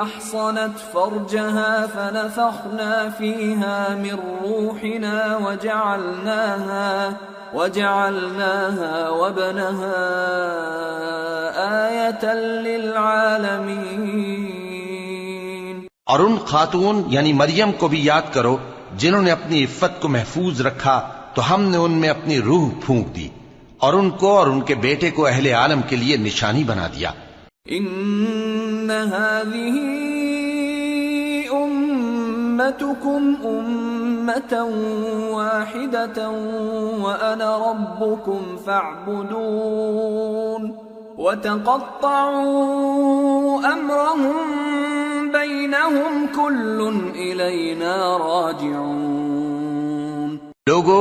أحصنت فرجها فنفخنا فيها من روحنا وجعلناها وابنها آية للعالمين. اور ان خاتون یعنی مریم کو بھی یاد کرو جنہوں نے اپنی عفت کو محفوظ رکھا تو ہم نے ان میں اپنی روح پھونک دی اور ان کو اور ان کے بیٹے کو اہل عالم کے لیے نشانی بنا دیا. ان هذه امتكم امة واحدة وانا ربكم فاعبدون وتقطعوا امرهم بينهم كل الینا راجعون. لوگو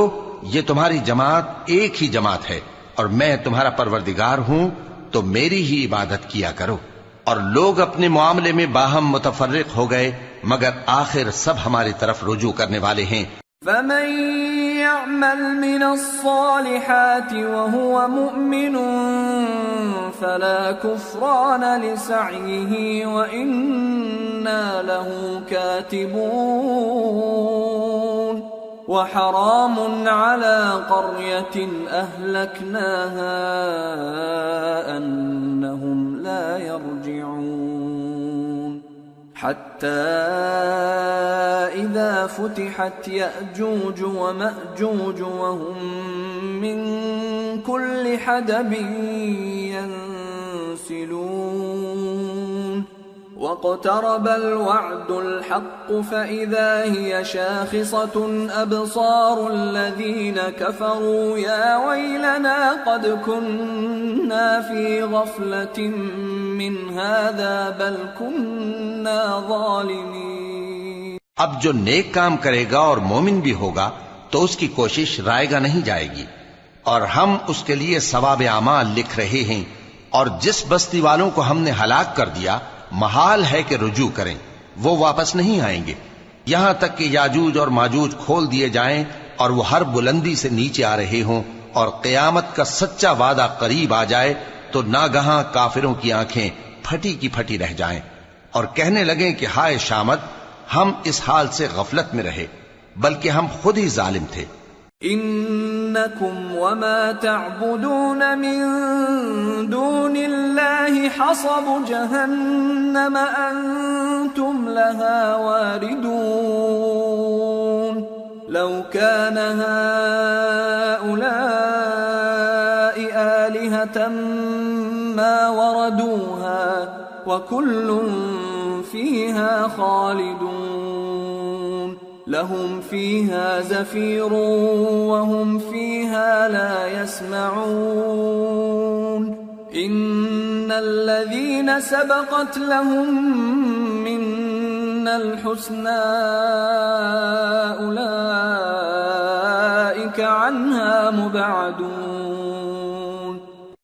یہ تمہاری جماعت ایک ہی جماعت ہے اور میں تمہارا پروردگار ہوں تو میری ہی عبادت کیا کرو. اور لوگ اپنے معاملے میں باہم متفرق ہو گئے مگر آخر سب ہماری طرف رجوع کرنے والے ہیں. فمن يعمل من الصالحات وهو مؤمن فلا كفران لسعيه وإنا له كاتبون وحرام على قرية أهلكناها أنهم لا يرجعون. حتى إذا فتحت يأجوج ومأجوج وهم من كل حدب ينسلون واقترب الوعد الحق فإذا هي شاخصة أبصار الذين كفروا يا ويلنا قد كنا في غفلة من هذا بل كنا ظالمين. اب جو نیک کام کرے گا اور مومن بھی ہوگا تو اس کی کوشش رائے گا نہیں جائے گی اور ہم اس کے لیے ثواب اعمال لکھ رہے ہیں. اور جس بستی والوں کو ہم نے ہلاک کر دیا محال ہے کہ رجوع کریں، وہ واپس نہیں آئیں گے یہاں تک کہ یاجوج اور ماجوج کھول دیے جائیں اور وہ ہر بلندی سے نیچے آ رہے ہوں اور قیامت کا سچا وعدہ قریب آ جائے تو ناگہاں کافروں کی آنکھیں پھٹی کی پھٹی رہ جائیں اور کہنے لگیں کہ ہائے شامت، ہم اس حال سے غفلت میں رہے بلکہ ہم خود ہی ظالم تھے. انکم وما تعبدون من دون اللہ حصب جہنم انتم لها واردون. لو كان هؤلاء آلهة ما وردوها وكل فيها خالدون. لهم فيها زفير وهم فيها لا يسمعون. إن الذين سبقت لهم منا الحسنى أولئك عنها مبعدون.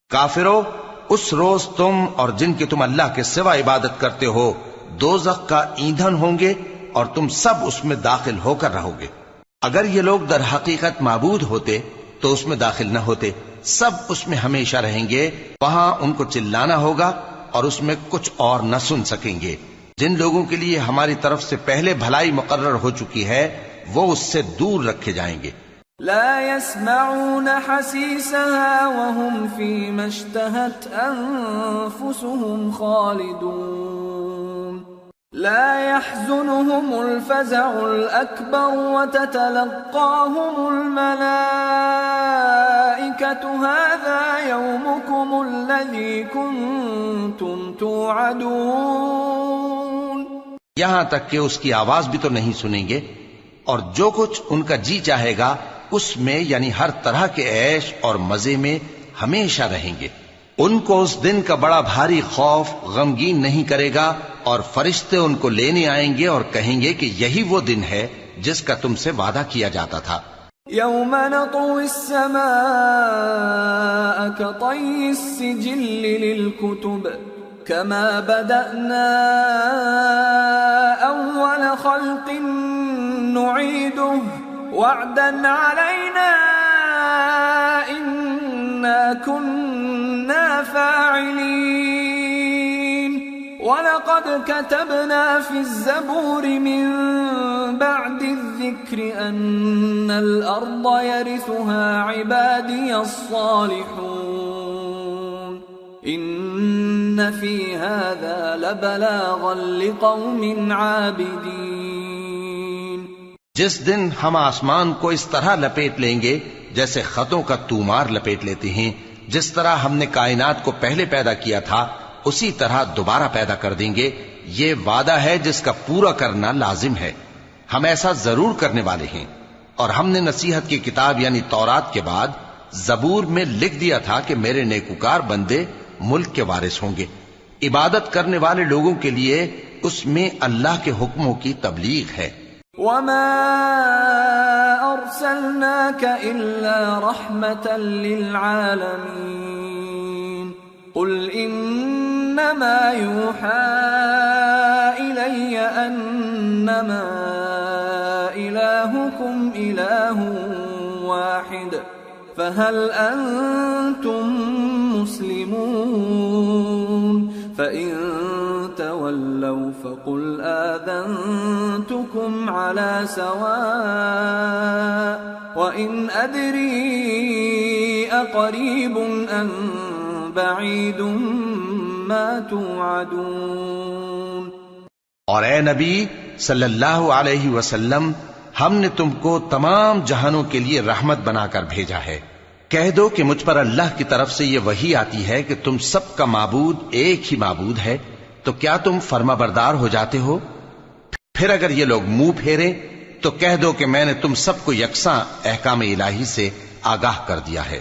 کافرو، اس روز تم اور جن کی تم اللہ کے سوا عبادت کرتے ہو دوزخ کا ایندھن ہوں گے اور تم سب اس میں داخل ہو کر رہو گے. اگر یہ لوگ در حقیقت معبود ہوتے تو اس میں داخل نہ ہوتے، سب اس میں ہمیشہ رہیں گے. وہاں ان کو چلانا ہوگا اور اس میں کچھ اور نہ سن سکیں گے. جن لوگوں کے لیے ہماری طرف سے پہلے بھلائی مقرر ہو چکی ہے وہ اس سے دور رکھے جائیں گے. لا يسمعون حسيسها وهم فيما اشتهت أنفسهم خالدون. لا يحزنهم الفزع الأكبر وتتلقاهم الملائكة هذا يومكم الذي كنتم توعدون. یہاں تک کہ اس کی آواز بھی تو نہیں سنیں گے اور جو کچھ ان کا جی چاہے گا اس میں یعنی ہر طرح کے عیش اور مزے میں ہمیشہ رہیں گے. ان کو اس دن کا بڑا بھاری خوف غمگین نہیں کرے گا اور فرشتے ان کو لینے آئیں گے اور کہیں گے کہ یہی وہ دن ہے جس کا تم سے وعدہ کیا جاتا تھا. يوم نطوي السماء كطي السجل للكتب كما بدأنا أول خلق نعيده وعدا علينا إنا كنا فاعلين وَلَقَدْ كَتَبْنَا فِي الزَّبُورِ مِنْ بَعْدِ الذِّكْرِ أَنَّ الْأَرْضَ يَرِثُهَا عِبَادِيَ الصَّالِحُونَ إِنَّ فِي هَذَا لَبَلَاغًا لِقَوْمٍ عَابِدِينَ۔ جس دن ہم آسمان کو اس طرح لپیٹ لیں گے جیسے خطوں کا تومار لپیٹ لیتے ہیں، جس طرح ہم نے کائنات کو پہلے پیدا کیا تھا اسی طرح دوبارہ پیدا کر دیں گے، یہ وعدہ ہے جس کا پورا کرنا لازم ہے، ہم ایسا ضرور کرنے والے ہیں۔ اور ہم نے نصیحت کی کتاب یعنی تورات کے بعد زبور میں لکھ دیا تھا کہ میرے نیکوکار بندے ملک کے وارث ہوں گے، عبادت کرنے والے لوگوں کے لیے اس میں اللہ کے حکموں کی تبلیغ ہے۔ وَمَا أَرْسَلْنَاكَ إِلَّا رَحْمَةً لِلْعَالَمِينَ قُلْ إِنَّمَا يُوحَى إِلَيَّ أَنَّمَا إِلَٰهُكُمْ إِلَٰهٌ وَاحِدٌ فَهَلْ أَنْتُمْ مُسْلِمُونَ فَإِن تَوَلَّوْا فَقُلْ آذَنْتُكُمْ عَلَى سَوَاءٍ وَإِنْ أَدْرِي أَقَرِيبٌ أَمْ بَعِيدٌ مَا تُوعَدُونَ۔ اور اے نبی صلی اللہ علیہ وسلم، ہم نے تم کو تمام جہانوں کے لیے رحمت بنا کر بھیجا ہے۔ کہہ دو کہ مجھ پر اللہ کی طرف سے یہ وحی آتی ہے کہ تم سب کا معبود ایک ہی معبود ہے، تو کیا تم فرما بردار ہو جاتے ہو؟ پھر اگر یہ لوگ منہ پھیریں تو کہہ دو کہ میں نے تم سب کو یکساں احکام الہی سے آگاہ کر دیا ہے،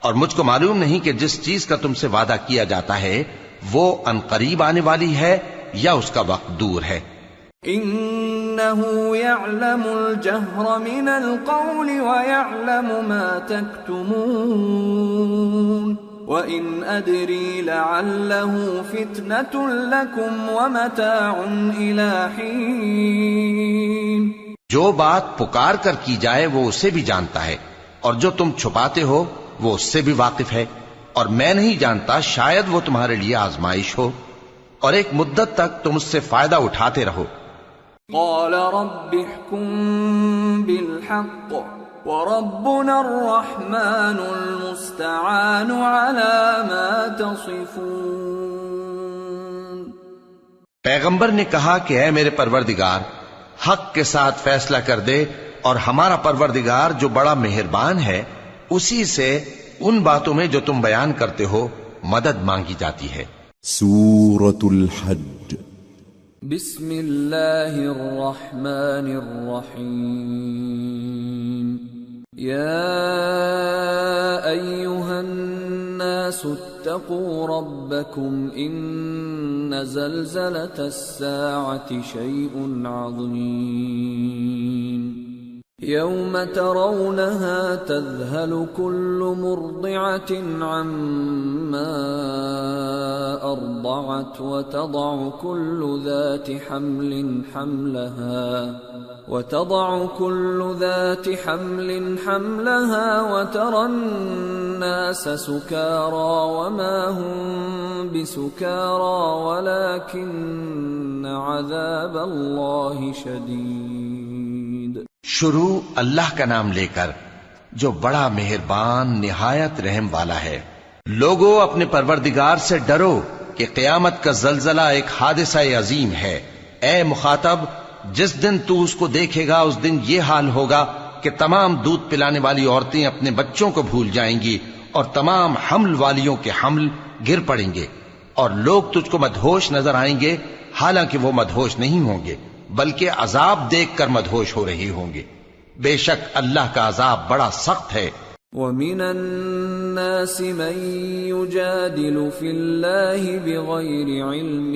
اور مجھ کو معلوم نہیں کہ جس چیز کا تم سے وعدہ کیا جاتا ہے وہ عنقریب آنے والی ہے یا اس کا وقت دور ہے۔ إِنَّهُ يَعْلَمُ الْجَهْرَ مِنَ الْقَوْلِ وَيَعْلَمُ مَا تَكْتُمُونَ وَإِنْ أَدْرِي لَعَلَّهُ فِتْنَةٌ لَكُمْ وَمَتَاعٌ إِلَى حِينٍ۔ جو بات پکار کر کی جائے وہ اسے بھی جانتا ہے، اور جو تم چھپاتے ہو وہ اس سے بھی واقف ہے، اور میں نہیں جانتا، شاید وہ تمہارے لیے آزمائش ہو، اور ایک مدت تک تم اس سے فائدہ اٹھاتے رہو۔ قال رب احكم بالحق وربنا الرحمن المستعان على ما تصفون۔ پیغمبر نے کہا کہ اے میرے پروردگار، حق کے ساتھ فیصلہ کر دے، اور ہمارا پروردگار جو بڑا مہربان ہے اسی سے ان باتوں میں جو تم بیان کرتے ہو مدد مانگی جاتی ہے۔ سورة الحج۔ بسم اللہ الرحمن الرحیم۔ یا ایہا الناس اتقوا ربکم ان زلزلة الساعة شیء عظیم يوم ترونها تذهل كل مرضعة عما أرضعت وتضع كل ذات حمل حملها وترى الناس سكارى وما هم بسكارى ولكن عذاب الله شديد۔ شروع اللہ کا نام لے کر جو بڑا مہربان نہایت رحم والا ہے۔ لوگو اپنے پروردگار سے ڈرو کہ قیامت کا زلزلہ ایک حادثہ عظیم ہے۔ اے مخاطب، جس دن تو اس کو دیکھے گا اس دن یہ حال ہوگا کہ تمام دودھ پلانے والی عورتیں اپنے بچوں کو بھول جائیں گی، اور تمام حمل والیوں کے حمل گر پڑیں گے، اور لوگ تجھ کو مدہوش نظر آئیں گے، حالانکہ وہ مدہوش نہیں ہوں گے بلکہ عذاب دیکھ کر مدہوش ہو رہے ہوں گے۔ بے شک اللہ کا عذاب بڑا سخت ہے۔ وَمِنَ النَّاسِ مَن يُجَادِلُ فِي اللَّهِ بِغَيْرِ عِلْمٍ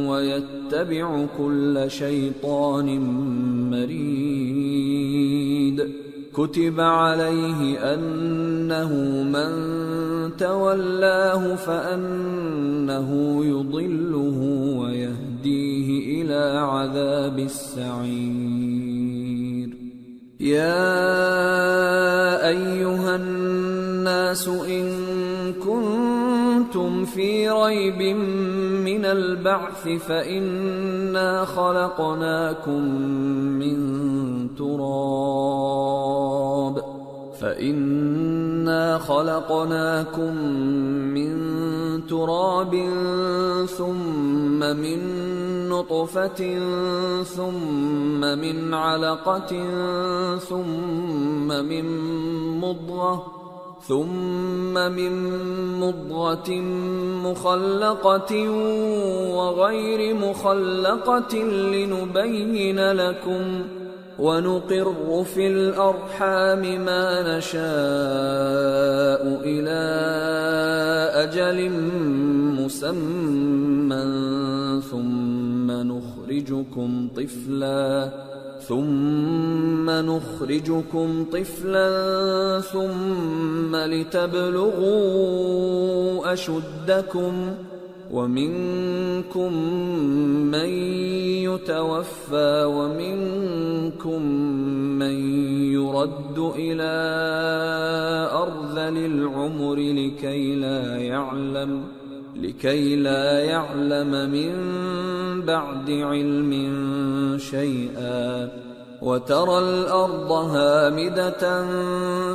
وَيَتَّبِعُ كُلَّ شَيْطَانٍ مَرِيدٍ كُتِبَ عَلَيْهِ أَنَّهُ مَن تَوَلَّاهُ فَأَنَّهُ يُضِلُّهُ وَيَهْدِيهِ إِلَى إلى عذاب السعير. يا أيها الناس إن كنتم في ريب من البعث فإنا خلقناكم من تراب ثم من نطفة ثم من علقة ثم من مضغة مخلقة وغير مخلقة لنبين لكم ونقر في الأرحام ما نشاء إلى أجل مسمى ثم نخرجكم طفلا ثم لتبلغوا أشدكم ومنكم من يتوفى ومنكم من يرد إلى أرذل العمر لكي لا يعلم من بعد علم شيئا. وترى الأرض هامدة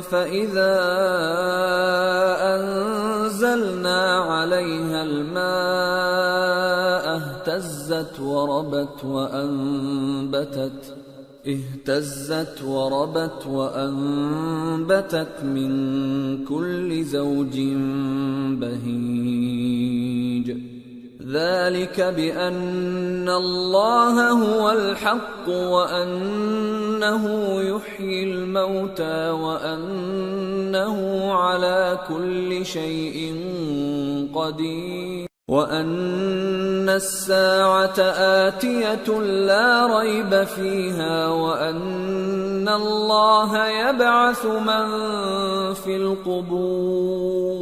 فإذا أنزلنا عليها الماء اهتزت وربت من كل زوج بهيج. ذلك بأن الله هو الحق وأنه يحيي الموتى وأنه على كل شيء قدير وأن الساعة آتية لا ريب فيها وأن الله يبعث من في القبور.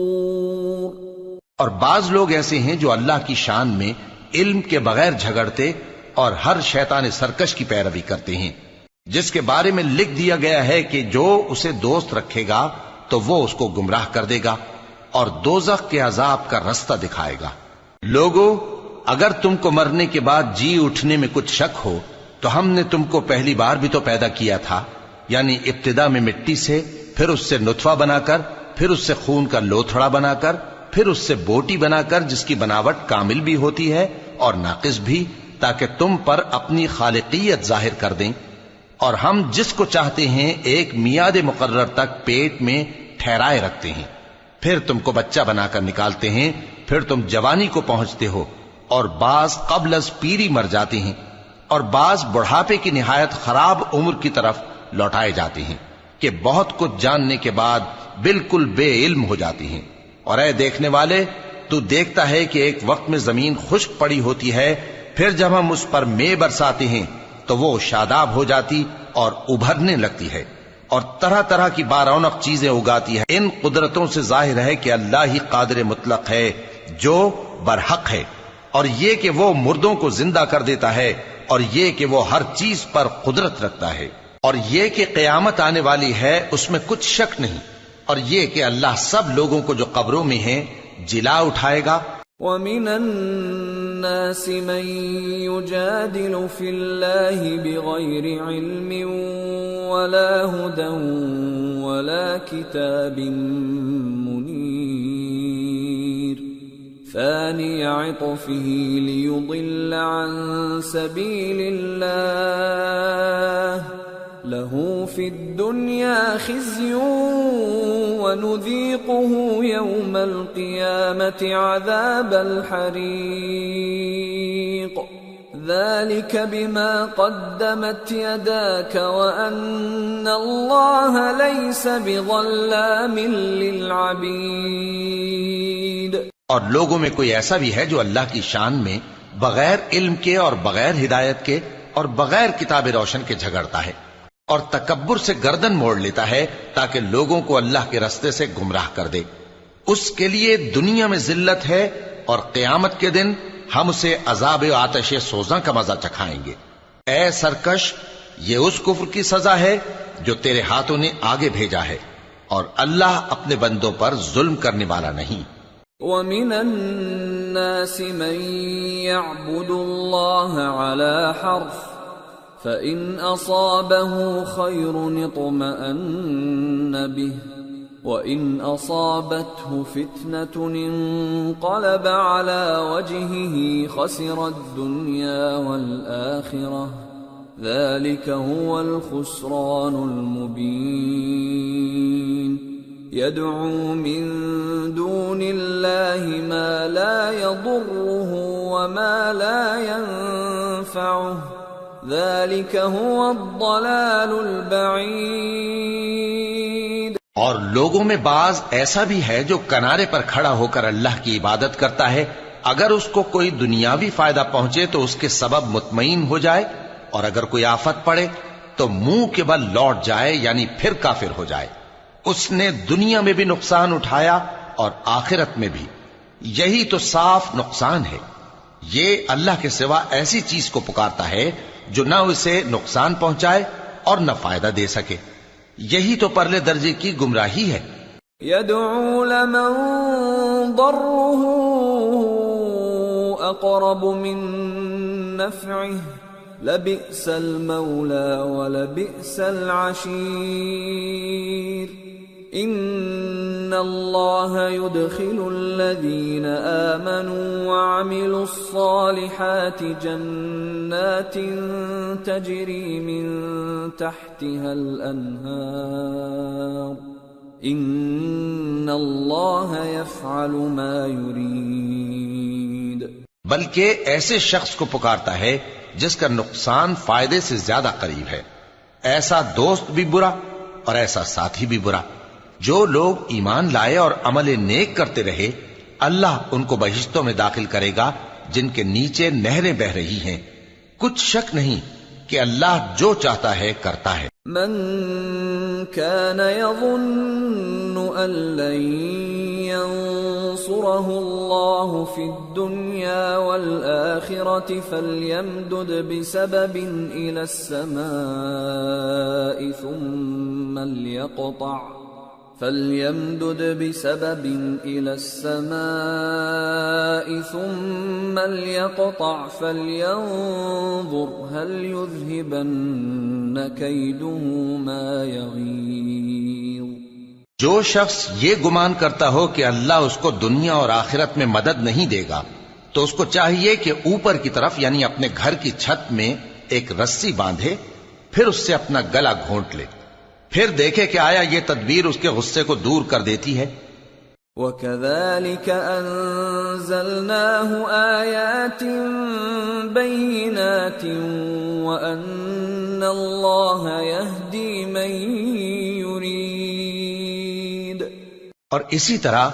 اور بعض لوگ ایسے ہیں جو اللہ کی شان میں علم کے بغیر جھگڑتے اور ہر شیطان سرکش کی پیروی کرتے ہیں، جس کے بارے میں لکھ دیا گیا ہے کہ جو اسے دوست رکھے گا تو وہ اس کو گمراہ کر دے گا اور دوزخ کے عذاب کا رستہ دکھائے گا. لوگو، اگر تم کو مرنے کے بعد جی اٹھنے میں کچھ شک ہو تو ہم نے تم کو پہلی بار بھی تو پیدا کیا تھا، یعنی ابتدا میں مٹی سے، پھر اس سے نطفہ بنا کر، پھر اس سے خون کا لوتھڑا بنا کر، پھر اس سے بوٹی بنا کر جس کی بناوٹ کامل بھی ہوتی ہے اور ناقص بھی، تاکہ تم پر اپنی خالقیت ظاہر کر دیں. اور ہم جس کو چاہتے ہیں ایک میعاد مقرر تک پیٹ میں ٹھہرائے رکھتے ہیں، پھر تم کو بچہ بنا کر نکالتے ہیں، پھر تم جوانی کو پہنچتے ہو، اور بعض قبل از پیری مر جاتے ہیں، اور بعض بڑھاپے کی نہایت خراب عمر کی طرف لوٹائے جاتے ہیں کہ بہت کچھ جاننے کے بعد بالکل بے علم ہو جاتے ہیں. اور اے دیکھنے والے، تو دیکھتا ہے کہ ایک وقت میں زمین خشک پڑی ہوتی ہے، پھر جب ہم اس پر مے برساتے ہیں تو وہ شاداب ہو جاتی اور ابھرنے لگتی ہے اور طرح طرح کی بارونق چیزیں اگاتی ہے. ان قدرتوں سے ظاہر ہے کہ اللہ ہی قادر مطلق ہے جو برحق ہے، اور یہ کہ وہ مردوں کو زندہ کر دیتا ہے، اور یہ کہ وہ ہر چیز پر قدرت رکھتا ہے، اور یہ کہ قیامت آنے والی ہے اس میں کچھ شک نہیں، اور یہ کہ اللہ سب لوگوں کو جو قبروں میں ہیں جلا اٹھائے گا. وَمِنَ النَّاسِ مَن يُجَادِلُ فِي اللَّهِ بِغَيْرِ عِلْمٍ وَلَا هُدًى وَلَا كِتَابٍ مُنِيرٍ ثَانِيَ عِطْفِهِ لِيُضِلَّ عَن سَبِيلِ اللَّهِ لَهُ فِي الدُّنْيَا خِزْيٌ وَنُذِيقُهُ يَوْمَ الْقِيَامَةِ عَذَابَ الْحَرِيقِ ذَلِكَ بِمَا قَدَّمَتْ يَدَاكَ وَأَنَّ اللَّهَ لَيْسَ بِظَلَّامٍ لِّلْعَبِيدِ. اور لوگوں میں کوئی ایسا بھی ہے جو اللہ کی شان میں بغیر علم کے اور بغیر ہدایت کے اور بغیر کتاب روشن کے جھگڑتا ہے اور تکبر سے گردن موڑ لیتا ہے تاکہ لوگوں کو اللہ کے رستے سے گمراہ کر دے. اس کے لیے دنیا میں ذلت ہے اور قیامت کے دن ہم اسے عذاب آتش سوزاں کا مزہ چکھائیں گے۔ اے سرکش، یہ اس کفر کی سزا ہے جو تیرے ہاتھوں نے آگے بھیجا ہے، اور اللہ اپنے بندوں پر ظلم کرنے والا نہیں۔ وَمِنَ النَّاسِ مَن يَعْبُدُ اللَّهَ عَلَى حَرْفٍ فَإِنْ أَصَابَهُ خَيْرٌ اطْمَأَنَّ بِهِ وَإِنْ أَصَابَتْهُ فِتْنَةٌ انقَلَبَ عَلَى وَجْهِهِ خَسِرَ الدُّنْيَا وَالْآخِرَةَ ذَلِكَ هُوَ الْخُسْرَانُ الْمُبِينُ يَدْعُو مِن دُونِ اللَّهِ مَا لَا يَضُرُّهُ وَمَا لَا يَنفَعُهُ ذَلِكَ هُوَ الضَّلَالُ الْبَعِيدُ۔ اور لوگوں میں بعض ایسا بھی ہے جو کنارے پر کھڑا ہو کر اللہ کی عبادت کرتا ہے، اگر اس کو کوئی دنیاوی فائدہ پہنچے تو اس کے سبب مطمئن ہو جائے، اور اگر کوئی آفت پڑے تو منہ کے بل لوٹ جائے، یعنی پھر کافر ہو جائے۔ اس نے دنیا میں بھی نقصان اٹھایا اور آخرت میں بھی، یہی تو صاف نقصان ہے۔ یہ اللہ کے سوا ایسی چیز کو پکارتا ہے جو نہ اسے نقصان پہنچائے اور نہ فائدہ دے سکے، یہی تو پرلے درجے کی گمراہی ہے۔ يَدْعُو لَمَن ضَرُّهُ أَقْرَبُ مِن نَّفْعِهِ لَبِئْسَ الْمَوْلَى وَلَبِئْسَ الْعَشِيرُ إِنَّ اللَّهَ يُدْخِلُ الَّذِينَ آمَنُوا وَعَمِلُوا الصَّالِحَاتِ جَنَّاتٍ تَجْرِي مِن تَحْتِهَا الْأَنْهَارُ إِنَّ اللَّهَ يَفْعَلُ مَا يُرِيدُ۔ بلکہ ایسے شخص کو پکارتا ہے جس کا نقصان فائدے سے زیادہ قریب ہے، ایسا دوست بھی برا اور ایسا ساتھی بھی برا۔ جو لوگ ایمان لائے اور عمل نیک کرتے رہے، اللہ ان کو بہشتوں میں داخل کرے گا جن کے نیچے نہریں بہ رہی ہیں۔ کچھ شک نہیں کہ اللہ جو چاہتا ہے کرتا ہے۔ من كان يظن أن لن ينصره الله في الدنيا والآخرة فليمدد بسبب إلى السماء ثم ليقطع فلينظر هل يذهبن كيده ما يغيظ۔ جو شخص یہ گمان کرتا ہو کہ اللہ اس کو دنیا اور آخرت میں مدد نہیں دے گا تو اس کو چاہیے کہ اوپر کی طرف یعنی اپنے گھر کی چھت میں ایک رسی باندھے، پھر اس سے اپنا گلا گھونٹ لے، پھر دیکھے کہ آیا یہ تدبیر اس کے غصے کو دور کر دیتی ہے۔ وَكَذَلِكَ أَنزَلْنَاهُ آيَاتٍ بَيِّنَاتٍ وَأَنَّ اللَّهَ يَهْدِي مَن يُرِيدُ۔ اور اسی طرح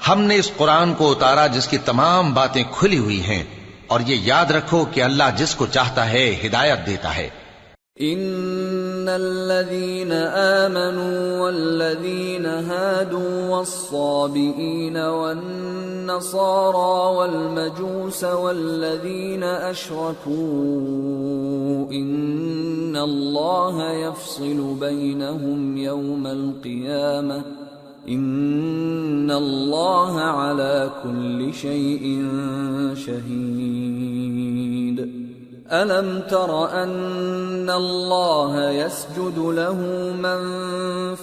ہم نے اس قرآن کو اتارا جس کی تمام باتیں کھلی ہوئی ہیں، اور یہ یاد رکھو کہ اللہ جس کو چاہتا ہے ہدایت دیتا ہے۔ ان الذين آمنوا والذين هادوا والصابئين والنصارى والمجوس والذين أشركوا إن الله يفصل بينهم يوم القيامة إن الله على كل شيء شهيد أَلَمْ تَرَ أَنَّ اللَّهَ يَسْجُدُ لَهُ مَن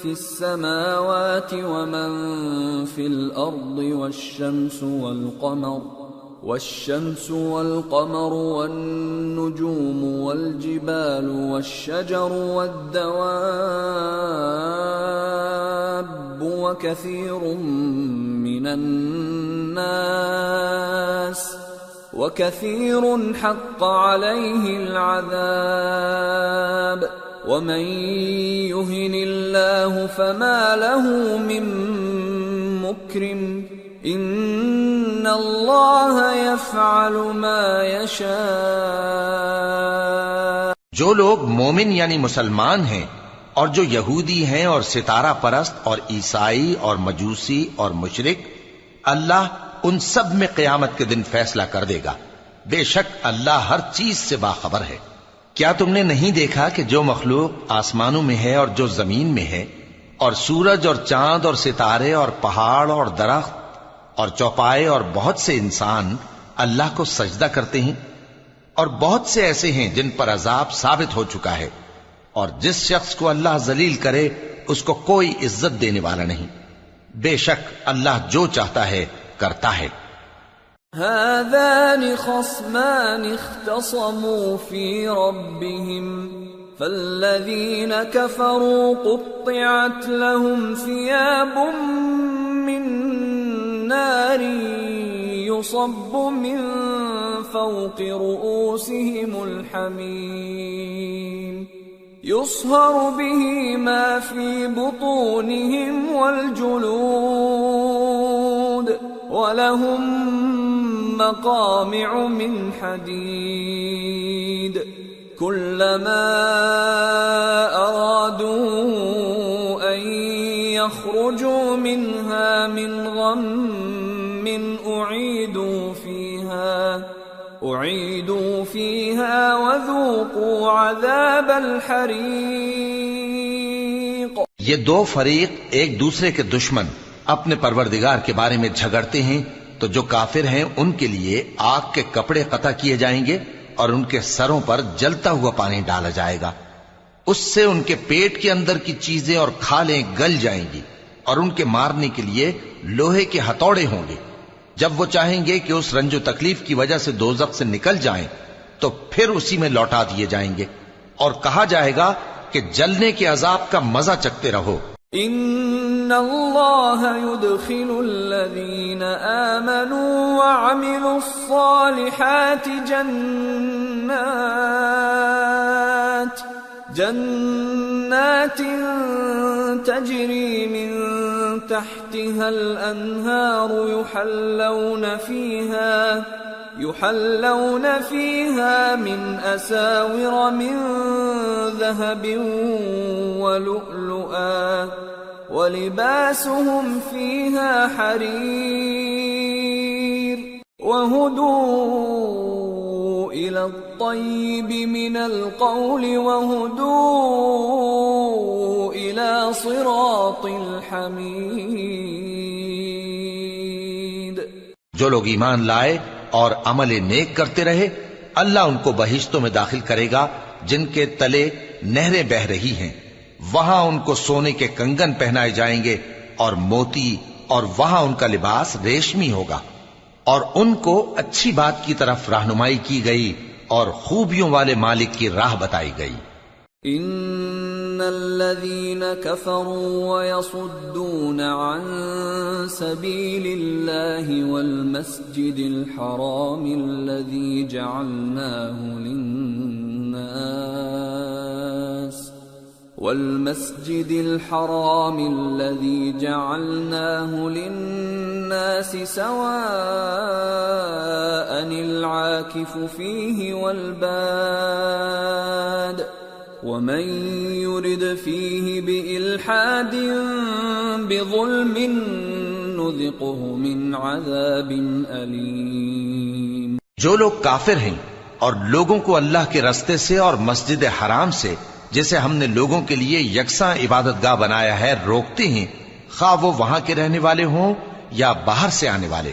فِي السَّمَاوَاتِ وَمَن فِي الْأَرْضِ والشَّمْسُ وَالْقَمَرُ وَالنُّجُومُ وَالْجِبَالُ وَالشَّجَرُ وَالدَّوَابُّ وَكَثِيرٌ مِّنَ النَّاسِ وَكَثِيرٌ حَقَّ عَلَيْهِ الْعَذَابُ وَمَن يُهِنِ اللَّهُ فَمَا لَهُ مِن مُّكْرِمٍ إِنَّ اللَّهَ يَفْعَلُ مَا يَشَاءُ۔ جو لوگ مومن یعنی مسلمان ہیں اور جو یہودی ہیں اور ستارہ پرست اور عیسائی اور مجوسی اور مشرک، اللہ ان سب میں قیامت کے دن فیصلہ کر دے گا۔ بے شک اللہ ہر چیز سے باخبر ہے۔ کیا تم نے نہیں دیکھا کہ جو مخلوق آسمانوں میں ہے اور جو زمین میں ہے، اور سورج اور چاند اور ستارے اور پہاڑ اور درخت اور چوپائے اور بہت سے انسان اللہ کو سجدہ کرتے ہیں، اور بہت سے ایسے ہیں جن پر عذاب ثابت ہو چکا ہے، اور جس شخص کو اللہ ذلیل کرے اس کو کوئی عزت دینے والا نہیں۔ بے شک اللہ جو چاہتا ہے کرتا ہے۔ هذان خصمان اختصموا في ربهم فالذين كفروا قطعت لهم ثياب من نار يصب من فوق رؤوسهم الحميم يصهر به ما في بطونهم والجلود وَلَهُم مَّقَامِعُ مِنْ حَدِيدٍ كُلَّمَا أَرَادُوا أَن يَخْرُجُوا مِنْهَا مِنْ غَمٍّ أُعِيدُوا فِيهَا وَذُوقُوا عَذَابَ الْحَرِيقِ۔ یہ دو فریق ایک دوسرے کے دشمن اپنے پروردگار کے بارے میں جھگڑتے ہیں، تو جو کافر ہیں ان کے لیے آگ کے کپڑے قطع کیے جائیں گے اور ان کے سروں پر جلتا ہوا پانی ڈالا جائے گا، اس سے ان کے پیٹ کے اندر کی چیزیں اور کھالیں گل جائیں گی، اور ان کے مارنے کے لیے لوہے کے ہتھوڑے ہوں گے۔ جب وہ چاہیں گے کہ اس رنج و تکلیف کی وجہ سے دوزخ سے نکل جائیں تو پھر اسی میں لوٹا دیے جائیں گے، اور کہا جائے گا کہ جلنے کے عذاب کا مزہ چکھتے رہو۔ ان اللہ يدخل الذین آمنوا وعملوا الصالحات جنات تجری من تحتها الانہار يحلون فيها من أساور من ذهب ولؤلؤا ولباسهم فيها حرير وهدوا إلى الطيب من القول وهدوا إلى صراط الحميد۔ جو لوگ ایمان لائے اور عمل نیک کرتے رہے، اللہ ان کو بہشتوں میں داخل کرے گا جن کے تلے نہریں بہ رہی ہیں، وہاں ان کو سونے کے کنگن پہنائے جائیں گے اور موتی، اور وہاں ان کا لباس ریشمی ہوگا، اور ان کو اچھی بات کی طرف رہنمائی کی گئی اور خوبیوں والے مالک کی راہ بتائی گئی۔ ان الذين كفروا ويصدون عن سبيل الله والمسجد الحرام الذي جعلناه للناس سواء العاكف فيه والباد ومن يرد فيه بإلحاد بظلم نذقه من عذاب أليم۔ جو لوگ کافر ہیں اور لوگوں کو اللہ کے رستے سے اور مسجد حرام سے، جسے ہم نے لوگوں کے لیے یکساں عبادت گاہ بنایا ہے، روکتے ہیں، خواہ وہ وہاں کے رہنے والے ہوں یا باہر سے آنے والے،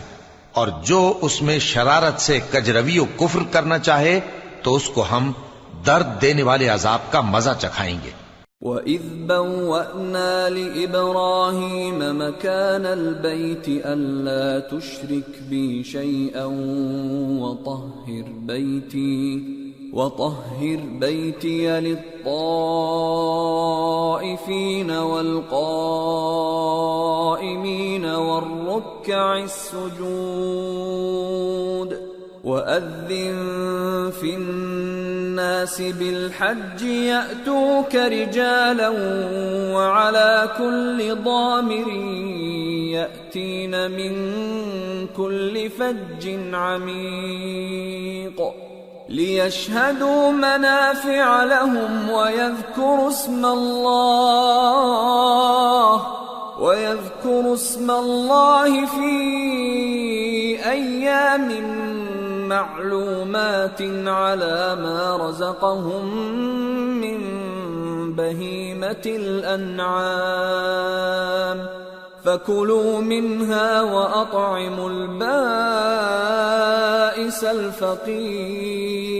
اور جو اس میں شرارت سے کجروی و کفر کرنا چاہے تو اس کو ہم درد دینے والے عذاب کا مزہ چکھائیں گے۔ وَإِذْ بَوَّأْنَا لِإِبْرَاهِيمَ مَكَانَ الْبَيْتِ أَلَّا تُشْرِكْ بِي شَيْئًا وَطَهِّرْ بَيْتِيَ لِلطَّائِفِينَ وَالْقَائِمِينَ وَالرُّكَّعِ السُّجُودِ وَأَذِّن فِي النَّاسِ بِالْحَجِّ يَأْتُوكَ رِجَالًا وَعَلَى كُلِّ ضَامِرٍ يَأْتِينَ مِنْ كُلِّ فَجٍّ عَمِيقٍ لِيَشْهَدُوا مَنَافِعَ لَهُمْ وَيَذْكُرُوا اسْمَ اللَّهِ فِي أَيَّامٍ معلومات على ما رزقهم من بهيمة الأنعام فكلوا منها وأطعموا البائس الفقير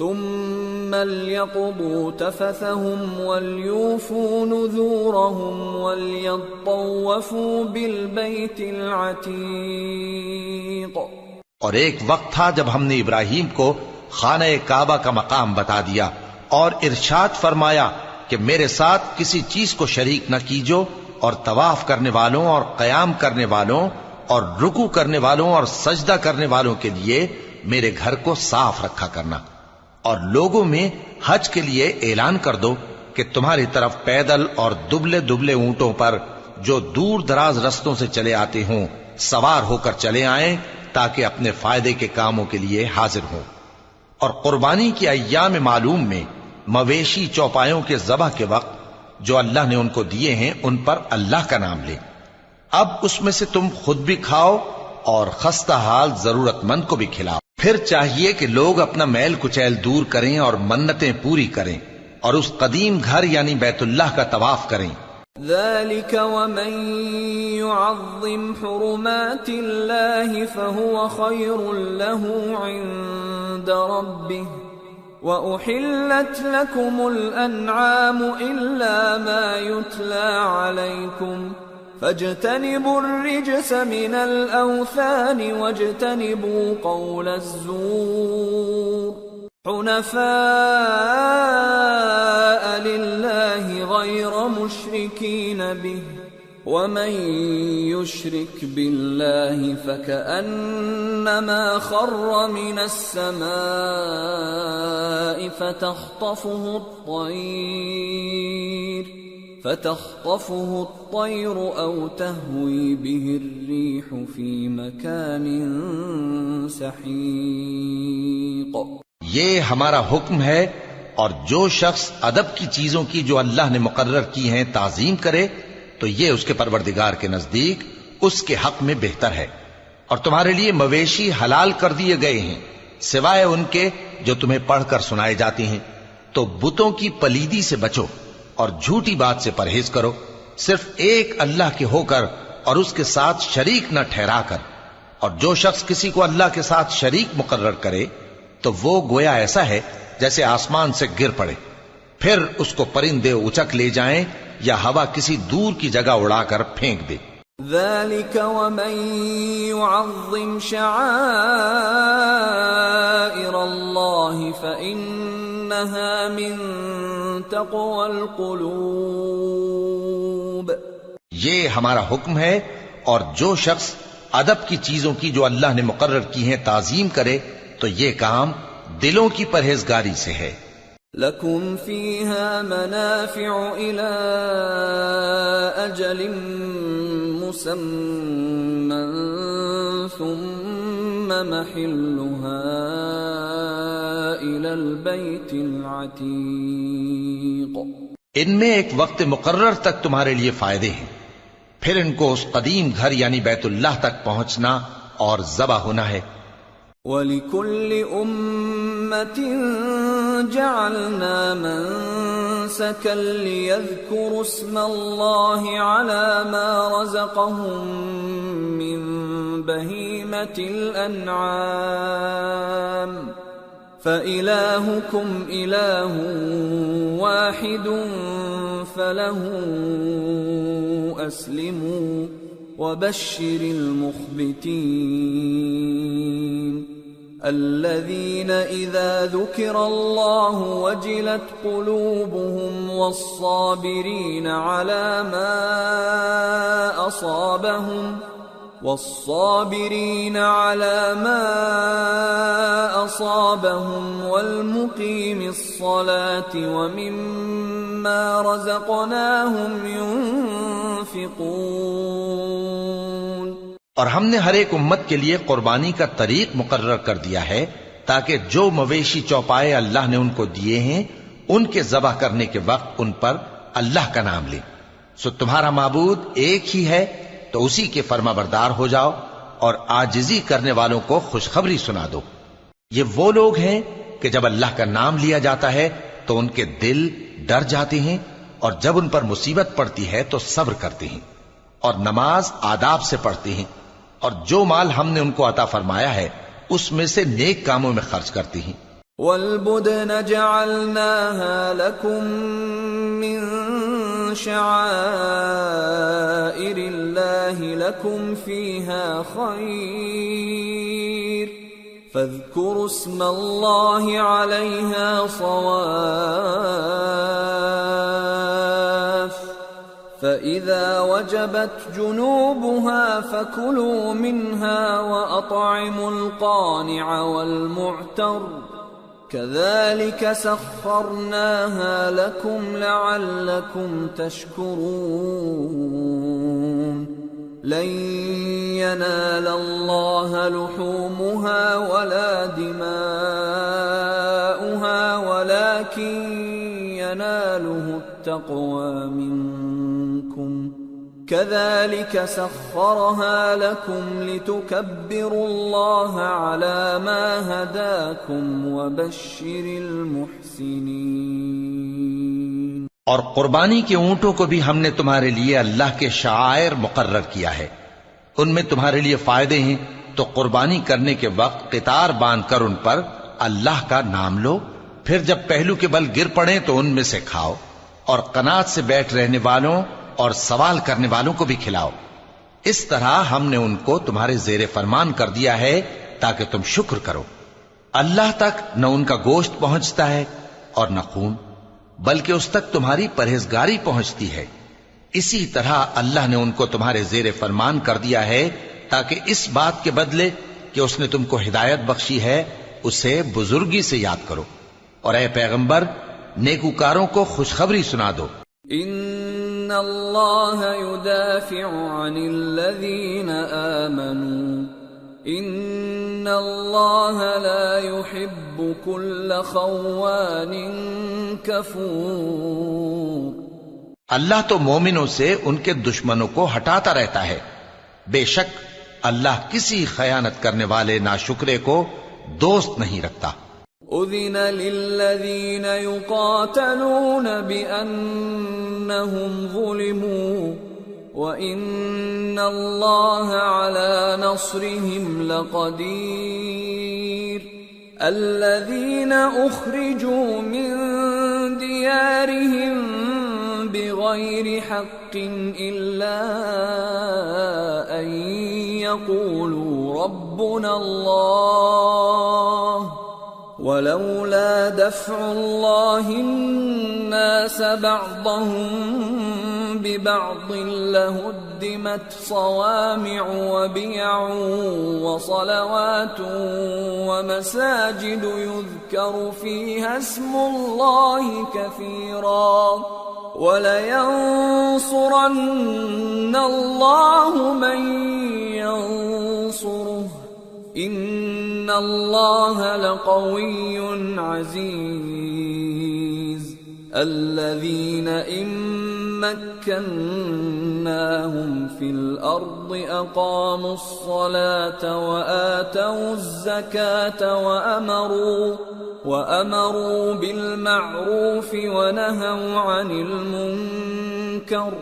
ثم ليقضوا تفثهم وليوفوا نذورهم وليطوفوا بالبيت العتيق۔ اور ایک وقت تھا جب ہم نے ابراہیم کو خانہ کعبہ کا مقام بتا دیا اور ارشاد فرمایا کہ میرے ساتھ کسی چیز کو شریک نہ کیجو، اور طواف کرنے والوں اور قیام کرنے والوں اور رکوع کرنے والوں اور سجدہ کرنے والوں کے لیے میرے گھر کو صاف رکھا کرنا، اور لوگوں میں حج کے لیے اعلان کر دو کہ تمہاری طرف پیدل اور دبلے دبلے اونٹوں پر جو دور دراز رستوں سے چلے آتے ہوں سوار ہو کر چلے آئیں تاکہ اپنے فائدے کے کاموں کے لیے حاضر ہوں۔ اور قربانی کی ایام معلوم میں مویشی چوپایوں کے ذبح کے وقت جو اللہ نے ان کو دیے ہیں ان پر اللہ کا نام لیں۔ اب اس میں سے تم خود بھی کھاؤ اور خستہ حال ضرورت مند کو بھی کھلاؤ۔ پھر چاہیے کہ لوگ اپنا میل کچیل دور کریں اور منتیں پوری کریں اور اس قدیم گھر یعنی بیت اللہ کا طواف کریں۔ ذلك ومن يعظم حرمات الله فهو خير له عند ربه وأحلت لكم الأنعام إلا ما يتلى عليكم فاجتنبوا الرجس من الأوثان واجتنبوا قول الزور حنفاء لله غير مشركين به ومن يشرك بالله فكأنما خر من السماء فتخطفه الطير أو تهوي به الريح في مكان سحيق۔ یہ ہمارا حکم ہے، اور جو شخص ادب کی چیزوں کی جو اللہ نے مقرر کی ہیں تعظیم کرے تو یہ اس کے پروردگار کے نزدیک اس کے حق میں بہتر ہے۔ اور تمہارے لیے مویشی حلال کر دیے گئے ہیں سوائے ان کے جو تمہیں پڑھ کر سنائے جاتے ہیں، تو بتوں کی پلیدی سے بچو اور جھوٹی بات سے پرہیز کرو، صرف ایک اللہ کے ہو کر اور اس کے ساتھ شریک نہ ٹھہرا کر۔ اور جو شخص کسی کو اللہ کے ساتھ شریک مقرر کرے تو وہ گویا ایسا ہے جیسے آسمان سے گر پڑے، پھر اس کو پرندے اچک لے جائیں یا ہوا کسی دور کی جگہ اڑا کر پھینک دے۔ ذلك ومن يعظم شعائر الله فإنها من تقوى القلوب۔ یہ ہمارا حکم ہے، اور جو شخص ادب کی چیزوں کی جو اللہ نے مقرر کی ہیں تعظیم کرے تو یہ کام دلوں کی پرہیزگاری سے ہے۔ لَكُمْ فِيهَا مَنَافِعُ إِلَىٰ أَجَلٍ مُّسَمًّى ثُمَّ مَحِلُّهَا إِلَى الْبَيْتِ الْعَتِيقِ۔ ان میں ایک وقت مقرر تک تمہارے لیے فائدے ہیں، پھر ان کو اس قدیم گھر یعنی بیت اللہ تک پہنچنا اور ذبح ہونا ہے۔ وَلِكُلِّ أُمَّةٍ جَعَلْنَا مَنسَكًا لِيَذْكُرُوا اسْمَ اللَّهِ عَلَى مَا رَزَقَهُم مِّن بَهِيمَةِ الْأَنْعَامِ فَإِلَٰهُكُمْ إِلَٰهٌ وَاحِدٌ فَلَهُ أَسْلِمُوا وَبَشِّرِ الْمُخْبِتِينَ الَّذِينَ إِذَا ذُكِرَ اللَّهُ وَجِلَتْ قُلُوبُهُمْ وَالصَّابِرِينَ عَلَى مَا أَصَابَهُمْ وَالْمُقِيمِ الصَّلَاةِ وَمِمَّا رَزَقْنَاهُمْ يُنْفِقُونَ۔ اور ہم نے ہر ایک امت کے لیے قربانی کا طریق مقرر کر دیا ہے تاکہ جو مویشی چوپائے اللہ نے ان کو دیے ہیں ان کے ذبح کرنے کے وقت ان پر اللہ کا نام لیں۔ سو تمہارا معبود ایک ہی ہے تو اسی کے فرما بردار ہو جاؤ اور عاجزی کرنے والوں کو خوشخبری سنا دو۔ یہ وہ لوگ ہیں کہ جب اللہ کا نام لیا جاتا ہے تو ان کے دل ڈر جاتے ہیں، اور جب ان پر مصیبت پڑتی ہے تو صبر کرتے ہیں، اور نماز آداب سے پڑھتے ہیں، اور جو مال ہم نے ان کو عطا فرمایا ہے اس میں سے نیک کاموں میں خرچ کرتے ہیں۔ وَالْبُدْنَ جَعَلْنَاهَا لَكُم مِّن شَعَائِرِ اللَّهِ لَكُمْ فِيهَا خَيْرٌ فَاذْكُرُوا اسْمَ اللَّهِ عَلَيْهَا صَوَافَّ فَإِذَا وَجَبَتْ جُنُوبُهَا فَكُلُوا مِنْهَا وَأَطْعِمُوا الْقَانِعَ وَالْمُعْتَرَّ كَذَلِكَ سَخَّرْنَاهَا لَكُمْ لَعَلَّكُمْ تَشْكُرُونَ لَن يَنَالَ اللَّهَ لُحُومُهَا وَلَا دِمَاؤُهَا وَلَكِن يَنَالُهُ التَّقْوَى مِنكُمْ كَذَلِكَ سَخَّرَهَا لَكُمْ لِتُكَبِّرُوا اللَّهَ عَلَى مَا هَدَاكُمْ وَبَشِّرِ الْمُحْسِنِينَ۔ اور قربانی کے اونٹوں کو بھی ہم نے تمہارے لیے اللہ کے شعائر مقرر کیا ہے، ان میں تمہارے لیے فائدے ہیں، تو قربانی کرنے کے وقت قطار باندھ کر ان پر اللہ کا نام لو، پھر جب پہلو کے بل گر پڑیں تو ان میں سے کھاؤ، اور قناعت سے بیٹھ رہنے والوں اور سوال کرنے والوں کو بھی کھلاؤ۔ اس طرح ہم نے ان کو تمہارے زیر فرمان کر دیا ہے تاکہ تم شکر کرو۔ اللہ تک نہ ان کا گوشت پہنچتا ہے اور نہ خون، بلکہ اس تک تمہاری پرہیزگاری پہنچتی ہے۔ اسی طرح اللہ نے ان کو تمہارے زیر فرمان کر دیا ہے تاکہ اس بات کے بدلے کہ اس نے تم کو ہدایت بخشی ہے اسے بزرگی سے یاد کرو، اور اے پیغمبر نیکوکاروں کو خوشخبری سنا دو۔ ان اللہ یدافع عن الذین آمنوا ان اللہ لا يحب كل خوان کفور۔ اللہ تو مومنوں سے ان کے دشمنوں کو ہٹاتا رہتا ہے، بے شک اللہ کسی خیانت کرنے والے ناشکرے کو دوست نہیں رکھتا۔ اذن للذین یقاتلون بأنہم ظلموا وَإِنَّ اللَّهَ عَلَى نَصْرِهِمْ لَقَدِيرٌ الَّذِينَ أُخْرِجُوا مِنْ دِيَارِهِمْ بِغَيْرِ حَقٍّ إِلَّا أَنْ يَقُولُوا رَبُّنَا اللَّهُ وَلَوْلَا دَفْعُ اللَّهِ النَّاسَ بَعْضَهُمْ بِبَعْضٍ لَهُدِّمَتْ صَوَامِعُ وَبِيَعٌ وَصَلَوَاتٌ وَمَسَاجِدُ يُذْكَرُ فِيهَا اسْمُ اللَّهِ كَثِيرًا وَلَيَنصُرَنَّ اللَّهُ مَن يَنصُرُهُ إِنَّ اللَّهَ لَقَوِيٌّ عَزِيزٌ الَّذِينَ إِن مَّكَّنَّاهُمْ فِي الْأَرْضِ أَقَامُوا الصَّلَاةَ وَآتَوُا الزَّكَاةَ وَأَمَرُوا بِالْمَعْرُوفِ وَنَهَوْا عَنِ الْمُنكَرِ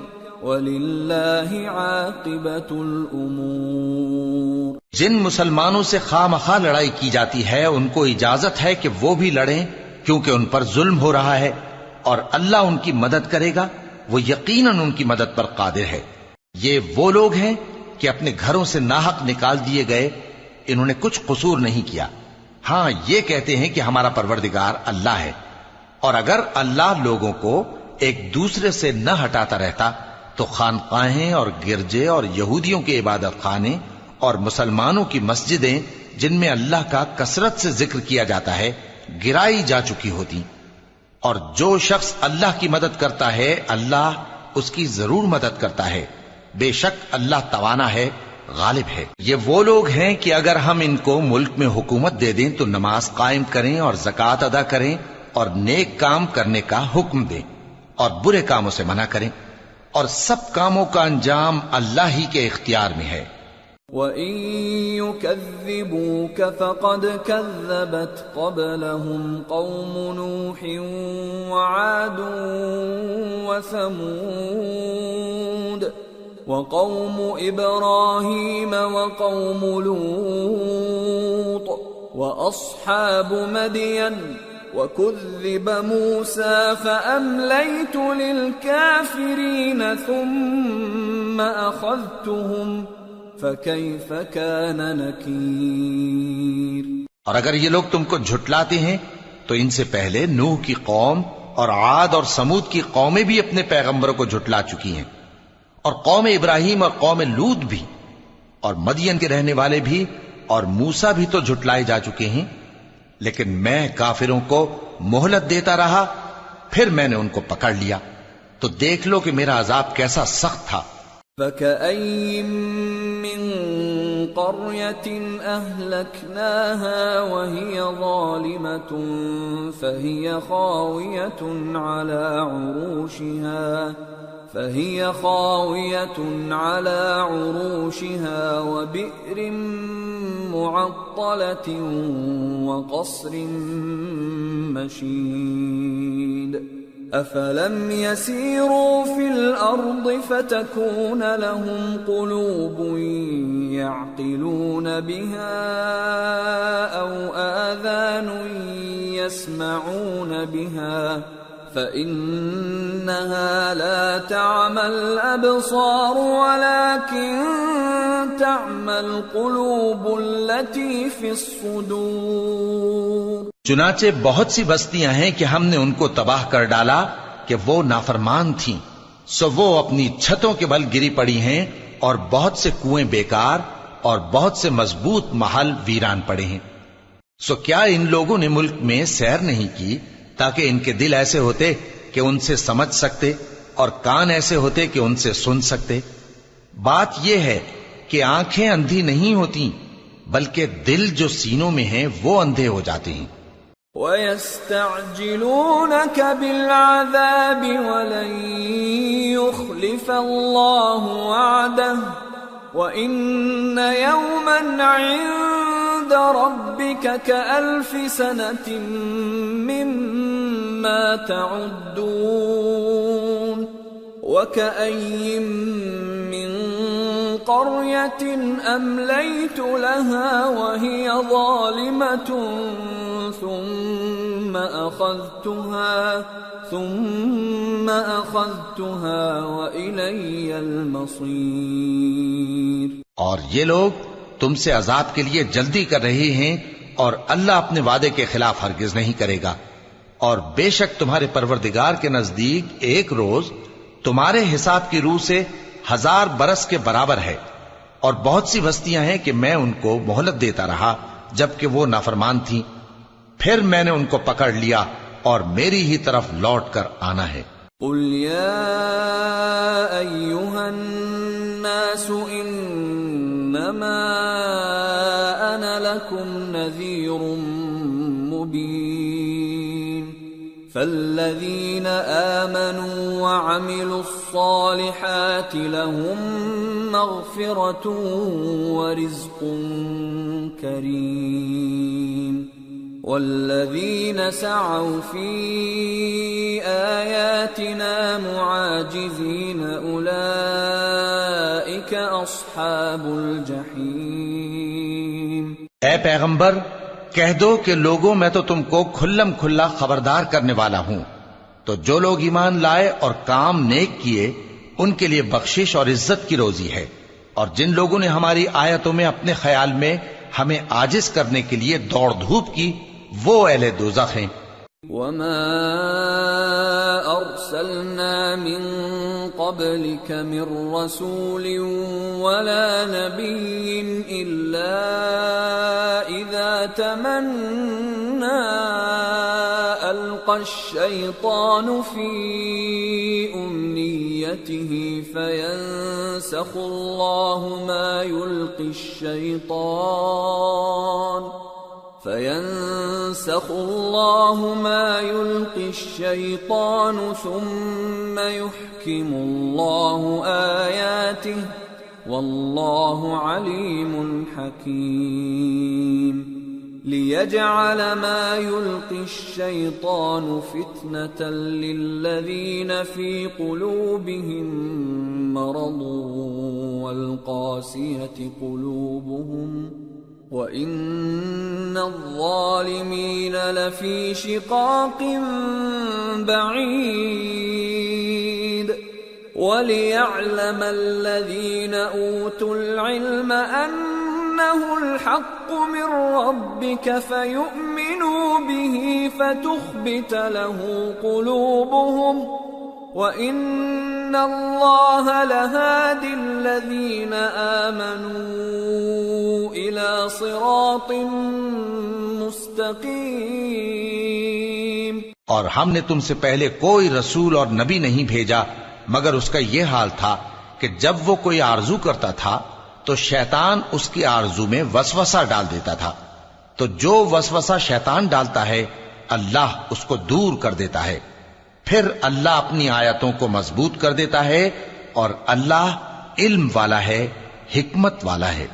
وَلِلَّهِ عَاقِبَةُ الْأُمُورِ۔ جن مسلمانوں سے خواہ مخواہ لڑائی کی جاتی ہے ان کو اجازت ہے کہ وہ بھی لڑیں، کیونکہ ان پر ظلم ہو رہا ہے، اور اللہ ان کی مدد کرے گا، وہ یقیناً ان کی مدد پر قادر ہے۔ یہ وہ لوگ ہیں کہ اپنے گھروں سے ناحق نکال دیے گئے، انہوں نے کچھ قصور نہیں کیا، ہاں یہ کہتے ہیں کہ ہمارا پروردگار اللہ ہے۔ اور اگر اللہ لوگوں کو ایک دوسرے سے نہ ہٹاتا رہتا تو خانقاہیں اور گرجے اور یہودیوں کے عبادت خانے اور مسلمانوں کی مسجدیں جن میں اللہ کا کثرت سے ذکر کیا جاتا ہے گرائی جا چکی ہوتی۔ اور جو شخص اللہ کی مدد کرتا ہے اللہ اس کی ضرور مدد کرتا ہے، بے شک اللہ توانا ہے، غالب ہے۔ یہ وہ لوگ ہیں کہ اگر ہم ان کو ملک میں حکومت دے دیں تو نماز قائم کریں اور زکوٰۃ ادا کریں اور نیک کام کرنے کا حکم دیں اور برے کاموں سے منع کریں، اور سب کاموں کا انجام اللہ ہی کے اختیار میں ہے۔ وَإِن يُكَذِّبُوكَ فَقَدْ كَذَّبَتْ قَبْلَهُمْ قَوْمُ نُوحٍ وَعَادٌ وَثَمُودُ وَقَوْمُ إِبْرَاهِيمَ وَقَوْمُ لُوطٍ وَأَصْحَابُ مَدْيَنَ وَكُذِّبَ مُوسَى فَأَمْلَيْتُ لِلْكَافِرِينَ ثُمَّ أَخَذْتُهُمْ فَكَيْفَ كَانَ نَكِيرِ۔ اور اگر یہ لوگ تم کو جھٹلاتے ہیں تو ان سے پہلے نوح کی قوم اور عاد اور سمود کی قومیں بھی اپنے پیغمبروں کو جھٹلا چکی ہیں، اور قوم ابراہیم اور قوم لوط بھی، اور مدین کے رہنے والے بھی، اور موسیٰ بھی تو جھٹلائے جا چکے ہیں، لیکن میں کافروں کو مہلت دیتا رہا، پھر میں نے ان کو پکڑ لیا، تو دیکھ لو کہ میرا عذاب کیسا سخت تھا۔ فَكَأَيٍّ مِّن قَرْيَةٍ أَهْلَكْنَاهَا وَهِيَ ظَالِمَةٌ فَهِيَ خَاوِيَةٌ عَلَى عُرُوشِهَا وَبِئْرٍ مُّعَطَّلَةٍ وَقَصْرٍ مَّشِيدٍ أَفَلَمْ يَسِيرُوا فِي الْأَرْضِ فَتَكُونَ لَهُمْ قُلُوبٌ يَعْقِلُونَ بِهَا أَوْ آذَانٌ يَسْمَعُونَ بِهَا فَإِنَّهَا لَا تَعْمَى الْأَبْصَارُ وَلَكِن تَعْمَى الْقُلُوبُ الَّتِي فِي الصُّدُورِ۔ چنانچہ بہت سی بستیاں ہیں کہ ہم نے ان کو تباہ کر ڈالا کہ وہ نافرمان تھیں، سو وہ اپنی چھتوں کے بل گری پڑی ہیں، اور بہت سے کنویں بیکار اور بہت سے مضبوط محل ویران پڑے ہیں۔ سو کیا ان لوگوں نے ملک میں سیر نہیں کی تاکہ ان کے دل ایسے ہوتے کہ ان سے سمجھ سکتے، اور کان ایسے ہوتے کہ ان سے سن سکتے؟ بات یہ ہے کہ آنکھیں اندھی نہیں ہوتی، بلکہ دل جو سینوں میں ہیں وہ اندھے ہو جاتے ہیں۔ وَيَسْتَعْجِلُونَكَ بِالْعَذَابِ وَلَن يُخْلِفَ اللَّهُ وَعْدَهُ وَإِنَّ يَوْمًا عِندَ رَبِّكَ كَأَلْفِ سَنَةٍ مِّمَّا تَعُدُّونَ وَكَأَيٍّ مِّن قَرْيَةٍ أَمْلَيْتُ لَهَا وَهِيَ ظَالِمَةٌ ثُمَّ أَخَذْتُهَا وَإِلَيَّ الْمَصِيرُ۔ اور یہ لوگ تم سے عذاب کے لیے جلدی کر رہے ہیں، اور اللہ اپنے وعدے کے خلاف ہرگز نہیں کرے گا، اور بے شک تمہارے پروردگار کے نزدیک ایک روز تمہارے حساب کی روح سے 1000 برس کے برابر ہے، اور بہت سی بستیاں ہیں کہ میں ان کو مہلت دیتا رہا جبکہ وہ نافرمان تھیں، پھر میں نے ان کو پکڑ لیا، اور میری ہی طرف لوٹ کر آنا ہے۔ قُلْ يَا أَيُّهَا النَّاسُ إِنَّمَا أَنَا لَكُمْ نَذِيرٌ مُّبِينٌ فَالَّذِينَ آمَنُوا وَعَمِلُوا الصَّالِحَاتِ لَهُم مَّغْفِرَةٌ وَرِزْقٌ كَرِيمٌ وَالَّذِينَ سَعَوْا فِي آيَاتِنَا مُعَاجِزِينَ أُولَئِكَ أَصْحَابُ الْجَحِيمِ۔ اے پیغمبر کہہ دو کہ لوگوں میں تو تم کو کھلم کھلا خبردار کرنے والا ہوں، تو جو لوگ ایمان لائے اور کام نیک کیے ان کے لیے بخشش اور عزت کی روزی ہے، اور جن لوگوں نے ہماری آیتوں میں اپنے خیال میں ہمیں عاجز کرنے کے لیے دوڑ دھوپ کی، وہ اہل دوزخ ہیں۔ وَمَا أَرْسَلْنَا مِن قَبْلِكَ مِن رَّسُولٍ وَلَا نَبِيٍّ إِلَّا إِذَا تَمَنَّى أَلْقَى الشَّيْطَانُ فِي أُمْنِيَّتِهِ فَيَنسَخُ اللَّهُ مَا يُلْقِي الشَّيْطَانُ ثُمَّ يُحْكِمُ اللَّهُ آيَاتِهِ واللہ علیم حکیم ليجعل ما يلقي الشيطان فتنة للذين في قلوبهم مرض والقاسية قلوبهم وإن الظالمين لفي شقاق بعيد وليعلم الذين أوتوا العلم أنه الحق من ربك فيؤمنوا به فتخبت له قلوبهم وَإِنَّ اللَّهَ لَهَادِ الَّذِينَ آمَنُوا إِلَى صِرَاطٍ مُسْتَقِيمٍ۔ اور ہم نے تم سے پہلے کوئی رسول اور نبی نہیں بھیجا مگر اس کا یہ حال تھا کہ جب وہ کوئی آرزو کرتا تھا تو شیطان اس کی آرزو میں وسوسہ ڈال دیتا تھا، تو جو وسوسہ شیطان ڈالتا ہے اللہ اس کو دور کر دیتا ہے، پھر اللہ اپنی آیتوں کو مضبوط کر دیتا ہے، اور اللہ علم والا ہے، حکمت والا ہے۔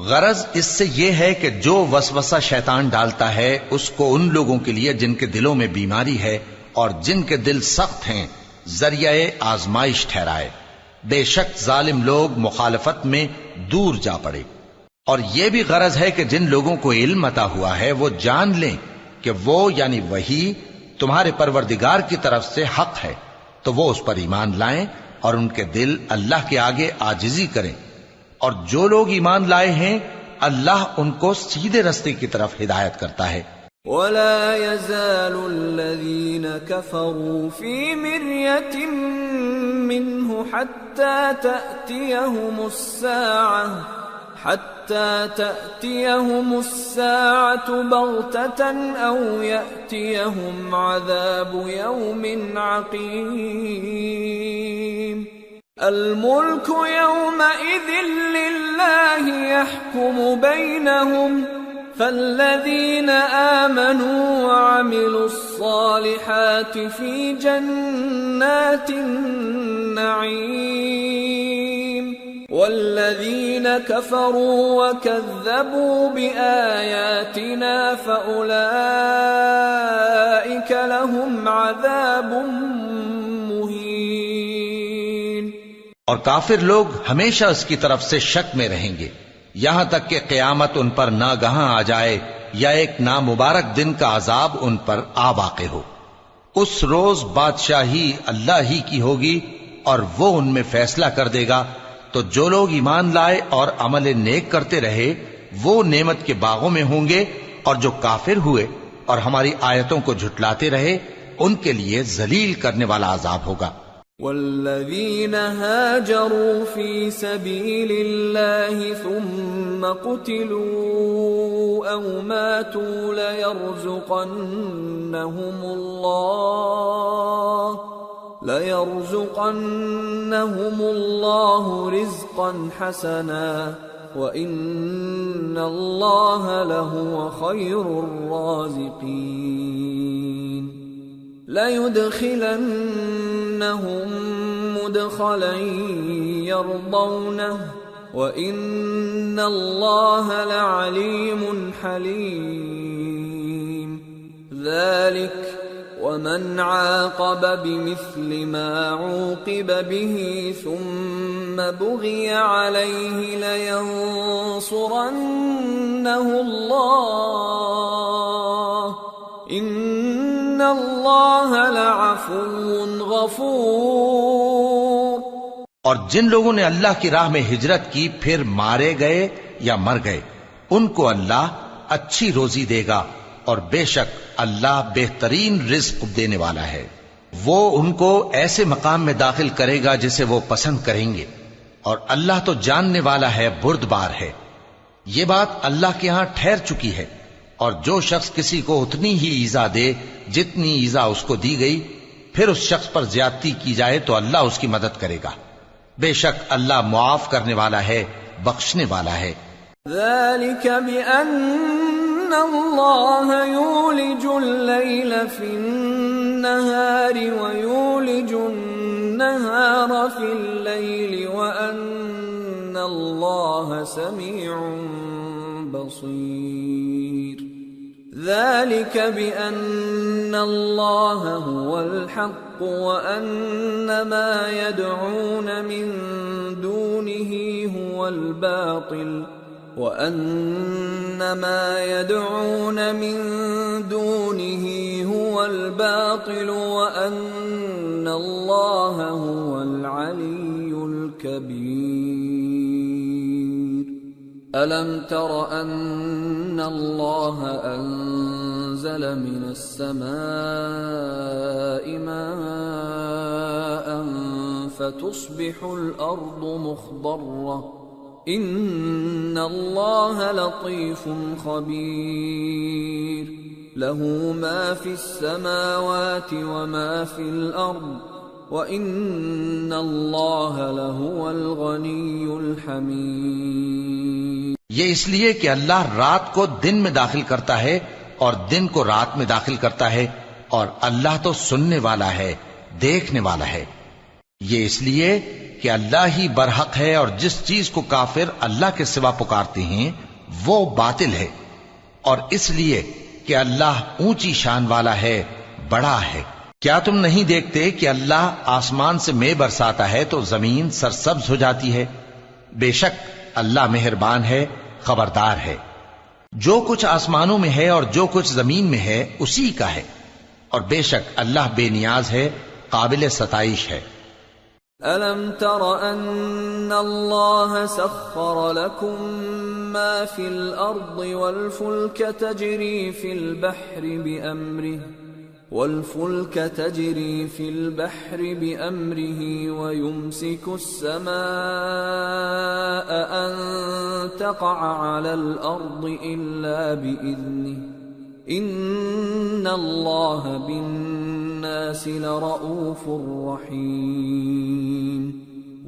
غرض اس سے یہ ہے کہ جو وسوسہ شیطان ڈالتا ہے اس کو ان لوگوں کے لیے جن کے دلوں میں بیماری ہے اور جن کے دل سخت ہیں ذریعہ آزمائش ٹھہرائے۔ بے شک ظالم لوگ مخالفت میں دور جا پڑے۔ اور یہ بھی غرض ہے کہ جن لوگوں کو علم عطا ہوا ہے وہ جان لیں کہ وہ یعنی وحی تمہارے پروردگار کی طرف سے حق ہے، تو وہ اس پر ایمان لائیں اور ان کے دل اللہ کے آگے عاجزی کریں، اور جو لوگ ایمان لائے ہیں اللہ ان کو سیدھے رستے کی طرف ہدایت کرتا ہے۔ وَلَا يَزَالُ الَّذِينَ كَفَرُوا فِي مِرْيَةٍ مِّنْهُ حَتَّى تَأْتِيَهُمُ السَّاعَةُ بَغْتَةً أَوْ يَأْتِيَهُمْ عَذَابُ يَوْمٍ عَقِيمٍ الْمُلْكُ يَوْمَئِذٍ لِلَّهِ يَحْكُمُ بَيْنَهُمْ فَالَّذِينَ آمَنُوا وَعَمِلُوا الصَّالِحَاتِ فِي جَنَّاتِ النَّعِيمِ وَالَّذِينَ كَفَرُوا وَكَذَّبُوا بِآيَاتِنَا فَأُولَئِكَ لَهُمْ عَذَابٌ مُهِينٌ۔ اور کافر لوگ ہمیشہ اس کی طرف سے شک میں رہیں گے یہاں تک کہ قیامت ان پر ناگہاں آ جائے یا ایک نامبارک دن کا عذاب ان پر آ واقع ہو۔ اس روز بادشاہی اللہ ہی کی ہوگی اور وہ ان میں فیصلہ کر دے گا، تو جو لوگ ایمان لائے اور عمل نیک کرتے رہے وہ نعمت کے باغوں میں ہوں گے، اور جو کافر ہوئے اور ہماری آیتوں کو جھٹلاتے رہے ان کے لیے ذلیل کرنے والا عذاب ہوگا۔ والذین هاجروا فی سبیل اللہ ثم قتلوا او ماتوا لَيَرْزُقَنَّهُمُ اللَّهُ رِزْقًا حَسَنًا وَإِنَّ اللَّهَ لَهُوَ خَيْرُ الرَّازِقِينَ لَيُدْخِلَنَّهُمْ مُدْخَلًا يَرْضَوْنَهُ وَإِنَّ اللَّهَ لَعَلِيمٌ حَلِيمٌ ذَلِكَ وَمَنْ عَاقَبَ بِمِثْلِ مَا عُوقِبَ بِهِ ثُمَّ بُغِيَ عَلَيْهِ لَيَنصُرَنَّهُ اللَّهُ إِنَّ اللَّهَ لَعَفُوٌّ غَفُورٌ۔ اور جن لوگوں نے اللہ کی راہ میں ہجرت کی پھر مارے گئے یا مر گئے ان کو اللہ اچھی روزی دے گا، اور بے شک اللہ بہترین رزق دینے والا ہے۔ وہ ان کو ایسے مقام میں داخل کرے گا جسے وہ پسند کریں گے، اور اللہ تو جاننے والا ہے، بردبار ہے۔ یہ بات اللہ کے ہاں ٹھہر چکی ہے، اور جو شخص کسی کو اتنی ہی ایذا دے جتنی ایذا اس کو دی گئی، پھر اس شخص پر زیادتی کی جائے تو اللہ اس کی مدد کرے گا۔ بے شک اللہ معاف کرنے والا ہے، بخشنے والا ہے۔ ذَلِكَ بِأَنَّ اللَّهَ يُولِجُ اللَّيْلَ فِي النَّهَارِ وَيُولِجُ النَّهَارَ فِي اللَّيْلِ وَأَنَّ اللہ سمیع بصیر ذلك بأن الله هو الحق وأن ما يدعون من دونه هو الباطل وأن ما يدعون من دونه هو الباطل وأن الله هو العلي الكبير ألم تر أن الله أنزل من السماء ماء فتصبح الأرض مخضرة إن الله لطيف خبير له ما في السماوات وما في الأرض وَإِنَّ اللَّهَ لَهُوَ الْغَنِيُّ الْحَمِيدُ یہ اس لیے کہ اللہ رات کو دن میں داخل کرتا ہے اور دن کو رات میں داخل کرتا ہے، اور اللہ تو سننے والا ہے، دیکھنے والا ہے۔ یہ اس لیے کہ اللہ ہی برحق ہے، اور جس چیز کو کافر اللہ کے سوا پکارتے ہیں وہ باطل ہے، اور اس لیے کہ اللہ اونچی شان والا ہے، بڑا ہے۔ کیا تم نہیں دیکھتے کہ اللہ آسمان سے مے برساتا ہے تو زمین سرسبز ہو جاتی ہے؟ بے شک اللہ مہربان ہے، خبردار ہے۔ جو کچھ آسمانوں میں ہے اور جو کچھ زمین میں ہے اسی کا ہے، اور بے شک اللہ بے نیاز ہے، قابل ستائش ہے۔ أَلَمْ تَرَ أَنَّ اللَّهَ سَخَّرَ لَكُم مَّا فِي الْأَرْضِ وَالْفُلْكَ تَجْرِي فِي الْبَحْرِ بِأَمْرِهِ وَيُمْسِكُ السَّمَاءَ أَن تَقَعَ عَلَى الْأَرْضِ إِلَّا بِإِذْنِهِ إِنَّ اللَّهَ بِالنَّاسِ لَرَءُوفٌ رَحِيمٌ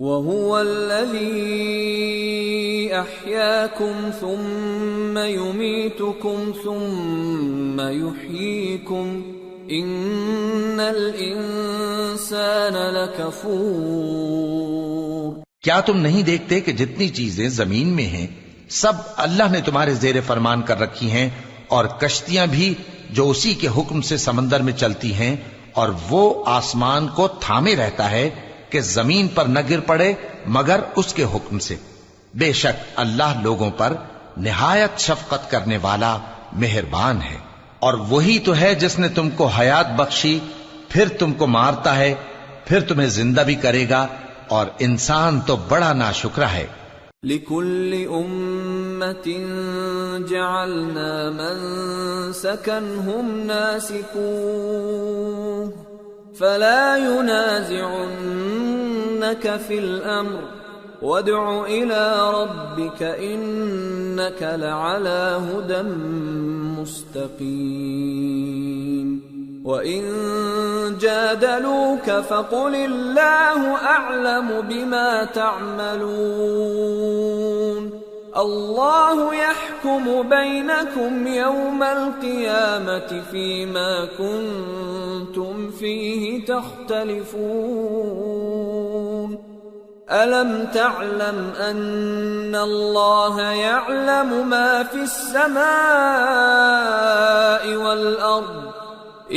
وَهُوَ الَّذِي أَحْيَاكُمْ ثُمَّ يُمِيتُكُمْ ثُمَّ يُحْيِيكُمْ ان الانسان لکفور۔ کیا تم نہیں دیکھتے کہ جتنی چیزیں زمین میں ہیں سب اللہ نے تمہارے زیر فرمان کر رکھی ہیں، اور کشتیاں بھی جو اسی کے حکم سے سمندر میں چلتی ہیں، اور وہ آسمان کو تھامے رہتا ہے کہ زمین پر نہ گر پڑے مگر اس کے حکم سے۔ بے شک اللہ لوگوں پر نہایت شفقت کرنے والا مہربان ہے۔ اور وہی تو ہے جس نے تم کو حیات بخشی، پھر تم کو مارتا ہے، پھر تمہیں زندہ بھی کرے گا، اور انسان تو بڑا ناشکر ہے۔ لِكُلِّ أُمَّةٍ جَعَلْنَا مَنسَكًا هُمْ نَاسِكُوهُ فَلَا يُنَازِعُنَّكَ فِي الْأَمْرِ وَادْعُ إِلَى رَبِّكَ إِنَّكَ لَعَلَى هُدًى مُسْتَقِيمٍ وَإِن جَادَلُوكَ فَقُلِ اللَّهُ أَعْلَمُ بِمَا تَعْمَلُونَ اللَّهُ يَحْكُمُ بَيْنَكُمْ يَوْمَ الْقِيَامَةِ فِيمَا كُنتُمْ فِيهِ تَخْتَلِفُونَ أَلَمْ تَعْلَمْ أَنَّ اللَّهَ يَعْلَمُ مَا فِي السَّمَاءِ وَالْأَرْضِ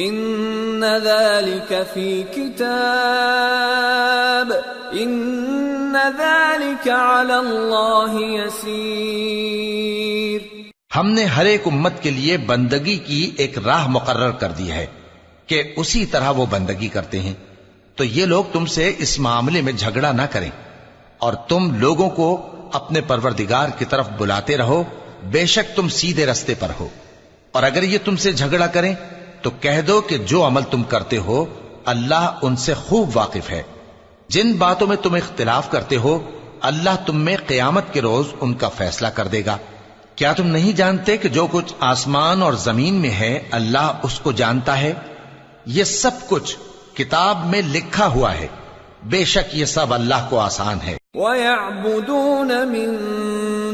إِنَّ ذَلِكَ فِي كِتَابٍ إِنَّ ذَلِكَ عَلَى اللَّهِ يَسِيرٌ۔ ہم نے ہر ایک امت کے لیے بندگی کی ایک راہ مقرر کر دی ہے کہ اسی طرح وہ بندگی کرتے ہیں، تو یہ لوگ تم سے اس معاملے میں جھگڑا نہ کریں، اور تم لوگوں کو اپنے پروردگار کی طرف بلاتے رہو، بے شک تم سیدھے رستے پر ہو۔ اور اگر یہ تم سے جھگڑا کریں تو کہہ دو کہ جو عمل تم کرتے ہو اللہ ان سے خوب واقف ہے۔ جن باتوں میں تم اختلاف کرتے ہو اللہ تم میں قیامت کے روز ان کا فیصلہ کر دے گا۔ کیا تم نہیں جانتے کہ جو کچھ آسمان اور زمین میں ہے اللہ اس کو جانتا ہے؟ یہ سب کچھ کتاب میں لکھا ہوا ہے، بے شک یہ سب اللہ کو آسان ہے۔ وَيَعْبُدُونَ مِن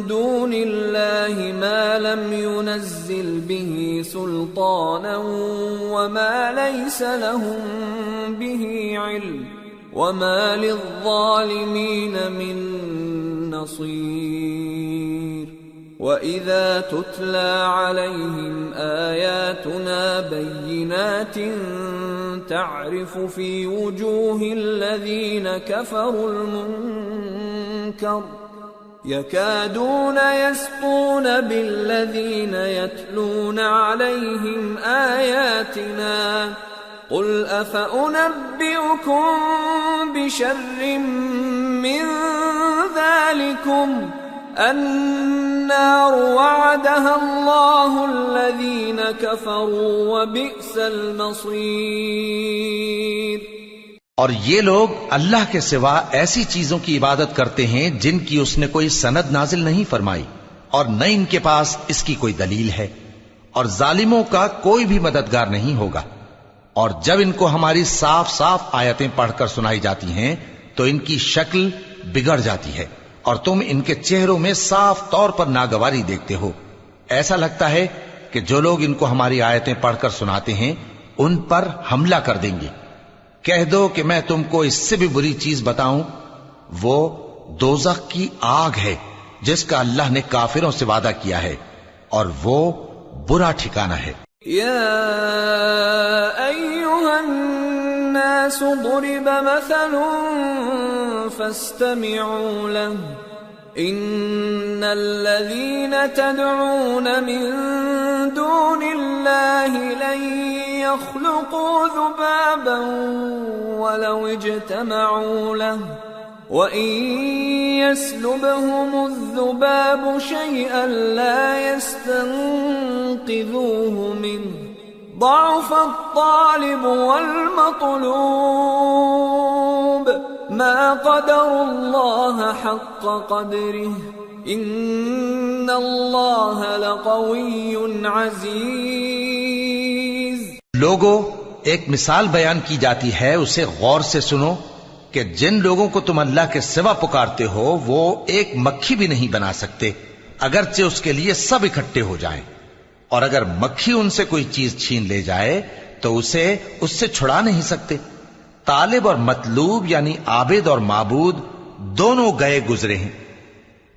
دُونِ اللَّهِ مَا لَمْ يُنَزِّلْ بِهِ سُلْطَانًا وَمَا لَيْسَ لَهُم بِهِ عِلْمٌ وَمَا لِلظَّالِمِينَ مِن نصير وَإِذَا تُتْلَى عَلَيْهِمْ آيَاتُنَا بَيِّنَاتٍ تَعْرِفُ فِي وُجُوهِ الَّذِينَ كَفَرُوا الْمُنكَرَ يَكَادُونَ يَسْطُونَ بِالَّذِينَ يَتْلُونَ عَلَيْهِمْ آيَاتِنَا قُلْ أَفَأُنَبِّئُكُم بِشَرٍّ مِّن ذَلِكُمْ النار وعدها الله الذين كفروا وبئس المصير۔ اور یہ لوگ اللہ کے سوا ایسی چیزوں کی عبادت کرتے ہیں جن کی اس نے کوئی سند نازل نہیں فرمائی اور نہ ان کے پاس اس کی کوئی دلیل ہے، اور ظالموں کا کوئی بھی مددگار نہیں ہوگا۔ اور جب ان کو ہماری صاف صاف آیتیں پڑھ کر سنائی جاتی ہیں تو ان کی شکل بگڑ جاتی ہے اور تم ان کے چہروں میں صاف طور پر ناگواری دیکھتے ہو۔ ایسا لگتا ہے کہ جو لوگ ان کو ہماری آیتیں پڑھ کر سناتے ہیں ان پر حملہ کر دیں گے۔ کہہ دو کہ میں تم کو اس سے بھی بری چیز بتاؤں، وہ دوزخ کی آگ ہے جس کا اللہ نے کافروں سے وعدہ کیا ہے، اور وہ برا ٹھکانہ ہے۔ یا ایھا الناس ضرب مثل فاستمعوا له ان الذين تدعون من دون الله لن يخلقوا ذبابا ولو اجتمعوا له وَإِن يَسْلُبْهُمُ الذُّبَابُ شَيْئًا لَا يَسْتَنقِذُوهُ مِنْهُ ضَعُفَ الطَّالِبُ وَالْمَطْلُوبُ مَا قَدَرُوا اللَّهَ حَقَّ قَدْرِهِ إِنَّ اللَّهَ لَقَوِيٌّ عَزِيزٌ۔ لوگو، ایک مثال بیان کی جاتی ہے، اسے غور سے سنو کہ جن لوگوں کو تم اللہ کے سوا پکارتے ہو وہ ایک مکھی بھی نہیں بنا سکتے اگرچہ اس کے لیے سب اکٹھے ہو جائیں، اور اگر مکھی ان سے کوئی چیز چھین لے جائے تو اسے اس سے چھڑا نہیں سکتے۔ طالب اور مطلوب یعنی عابد اور معبود دونوں گئے گزرے ہیں۔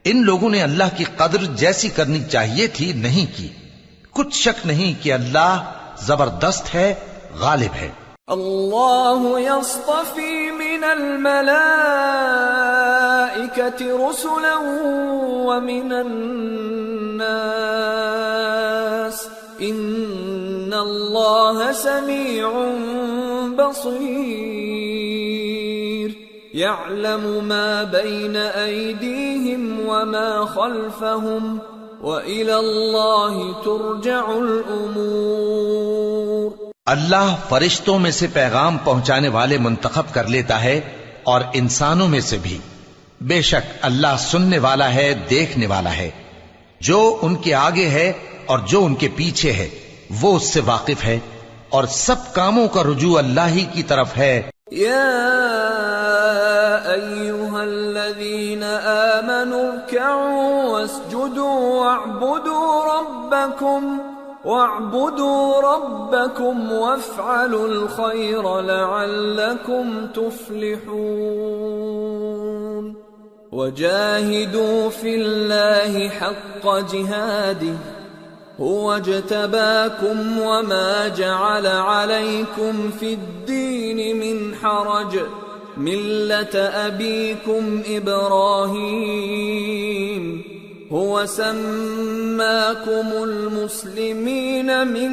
ان لوگوں نے اللہ کی قدر جیسی کرنی چاہیے تھی نہیں کی۔ کچھ شک نہیں کہ اللہ زبردست ہے، غالب ہے۔ اللہ یصطفی من الملائکۃ رسلا ومن الناس ان اللہ سمیع بصیر یعلم ما بین ایدیہم وما خلفہم وإلی اللہ ترجع الامور۔ اللہ فرشتوں میں سے پیغام پہنچانے والے منتخب کر لیتا ہے اور انسانوں میں سے بھی۔ بے شک اللہ سننے والا ہے، دیکھنے والا ہے۔ جو ان کے آگے ہے اور جو ان کے پیچھے ہے وہ اس سے واقف ہے، اور سب کاموں کا رجوع اللہ ہی کی طرف ہے۔ یا ایھا الذین آمنوا ارکعوا واسجدوا واعبدوا ربکم وافعلوا الخیر لعلکم تفلحون وجاہدوا فی اللہ حق جہادہ هو اجتباكم وما جعل عليكم في الدين من حرج ملة أبيكم إبراهيم هو سماكم المسلمين من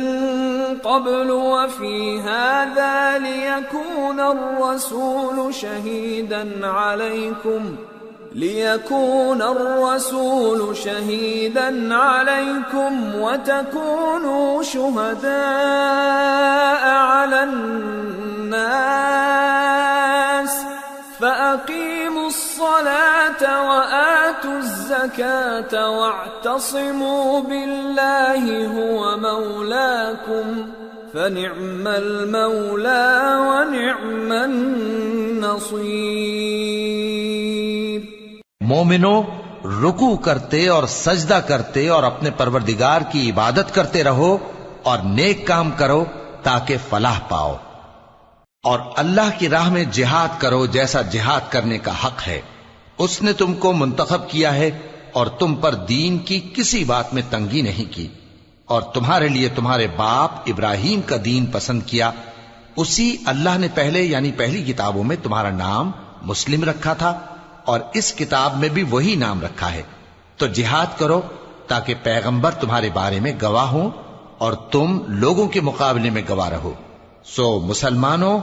قبل وفي هذا ليكون الرسول شهيدا عليكم وتكونوا شهداء على الناس فأقيموا الصلاة وآتوا الزكاة واعتصموا بالله هو مولاكم فنعم المولى ونعم النصير۔ مومنو، رکوع کرتے اور سجدہ کرتے اور اپنے پروردگار کی عبادت کرتے رہو اور نیک کام کرو تاکہ فلاح پاؤ، اور اللہ کی راہ میں جہاد کرو جیسا جہاد کرنے کا حق ہے، اس نے تم کو منتخب کیا ہے اور تم پر دین کی کسی بات میں تنگی نہیں کی، اور تمہارے لیے تمہارے باپ ابراہیم کا دین پسند کیا، اسی اللہ نے پہلے یعنی پہلی کتابوں میں تمہارا نام مسلم رکھا تھا، اور اس کتاب میں بھی وہی نام رکھا ہے۔ تو جہاد کرو تاکہ پیغمبر تمہارے بارے میں گواہ ہوں اور تم لوگوں کے مقابلے میں گواہ رہو۔ سو مسلمانوں،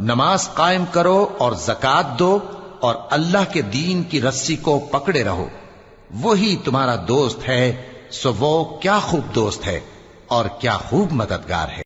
نماز قائم کرو اور زکات دو اور اللہ کے دین کی رسی کو پکڑے رہو، وہی تمہارا دوست ہے، سو وہ کیا خوب دوست ہے اور کیا خوب مددگار ہے۔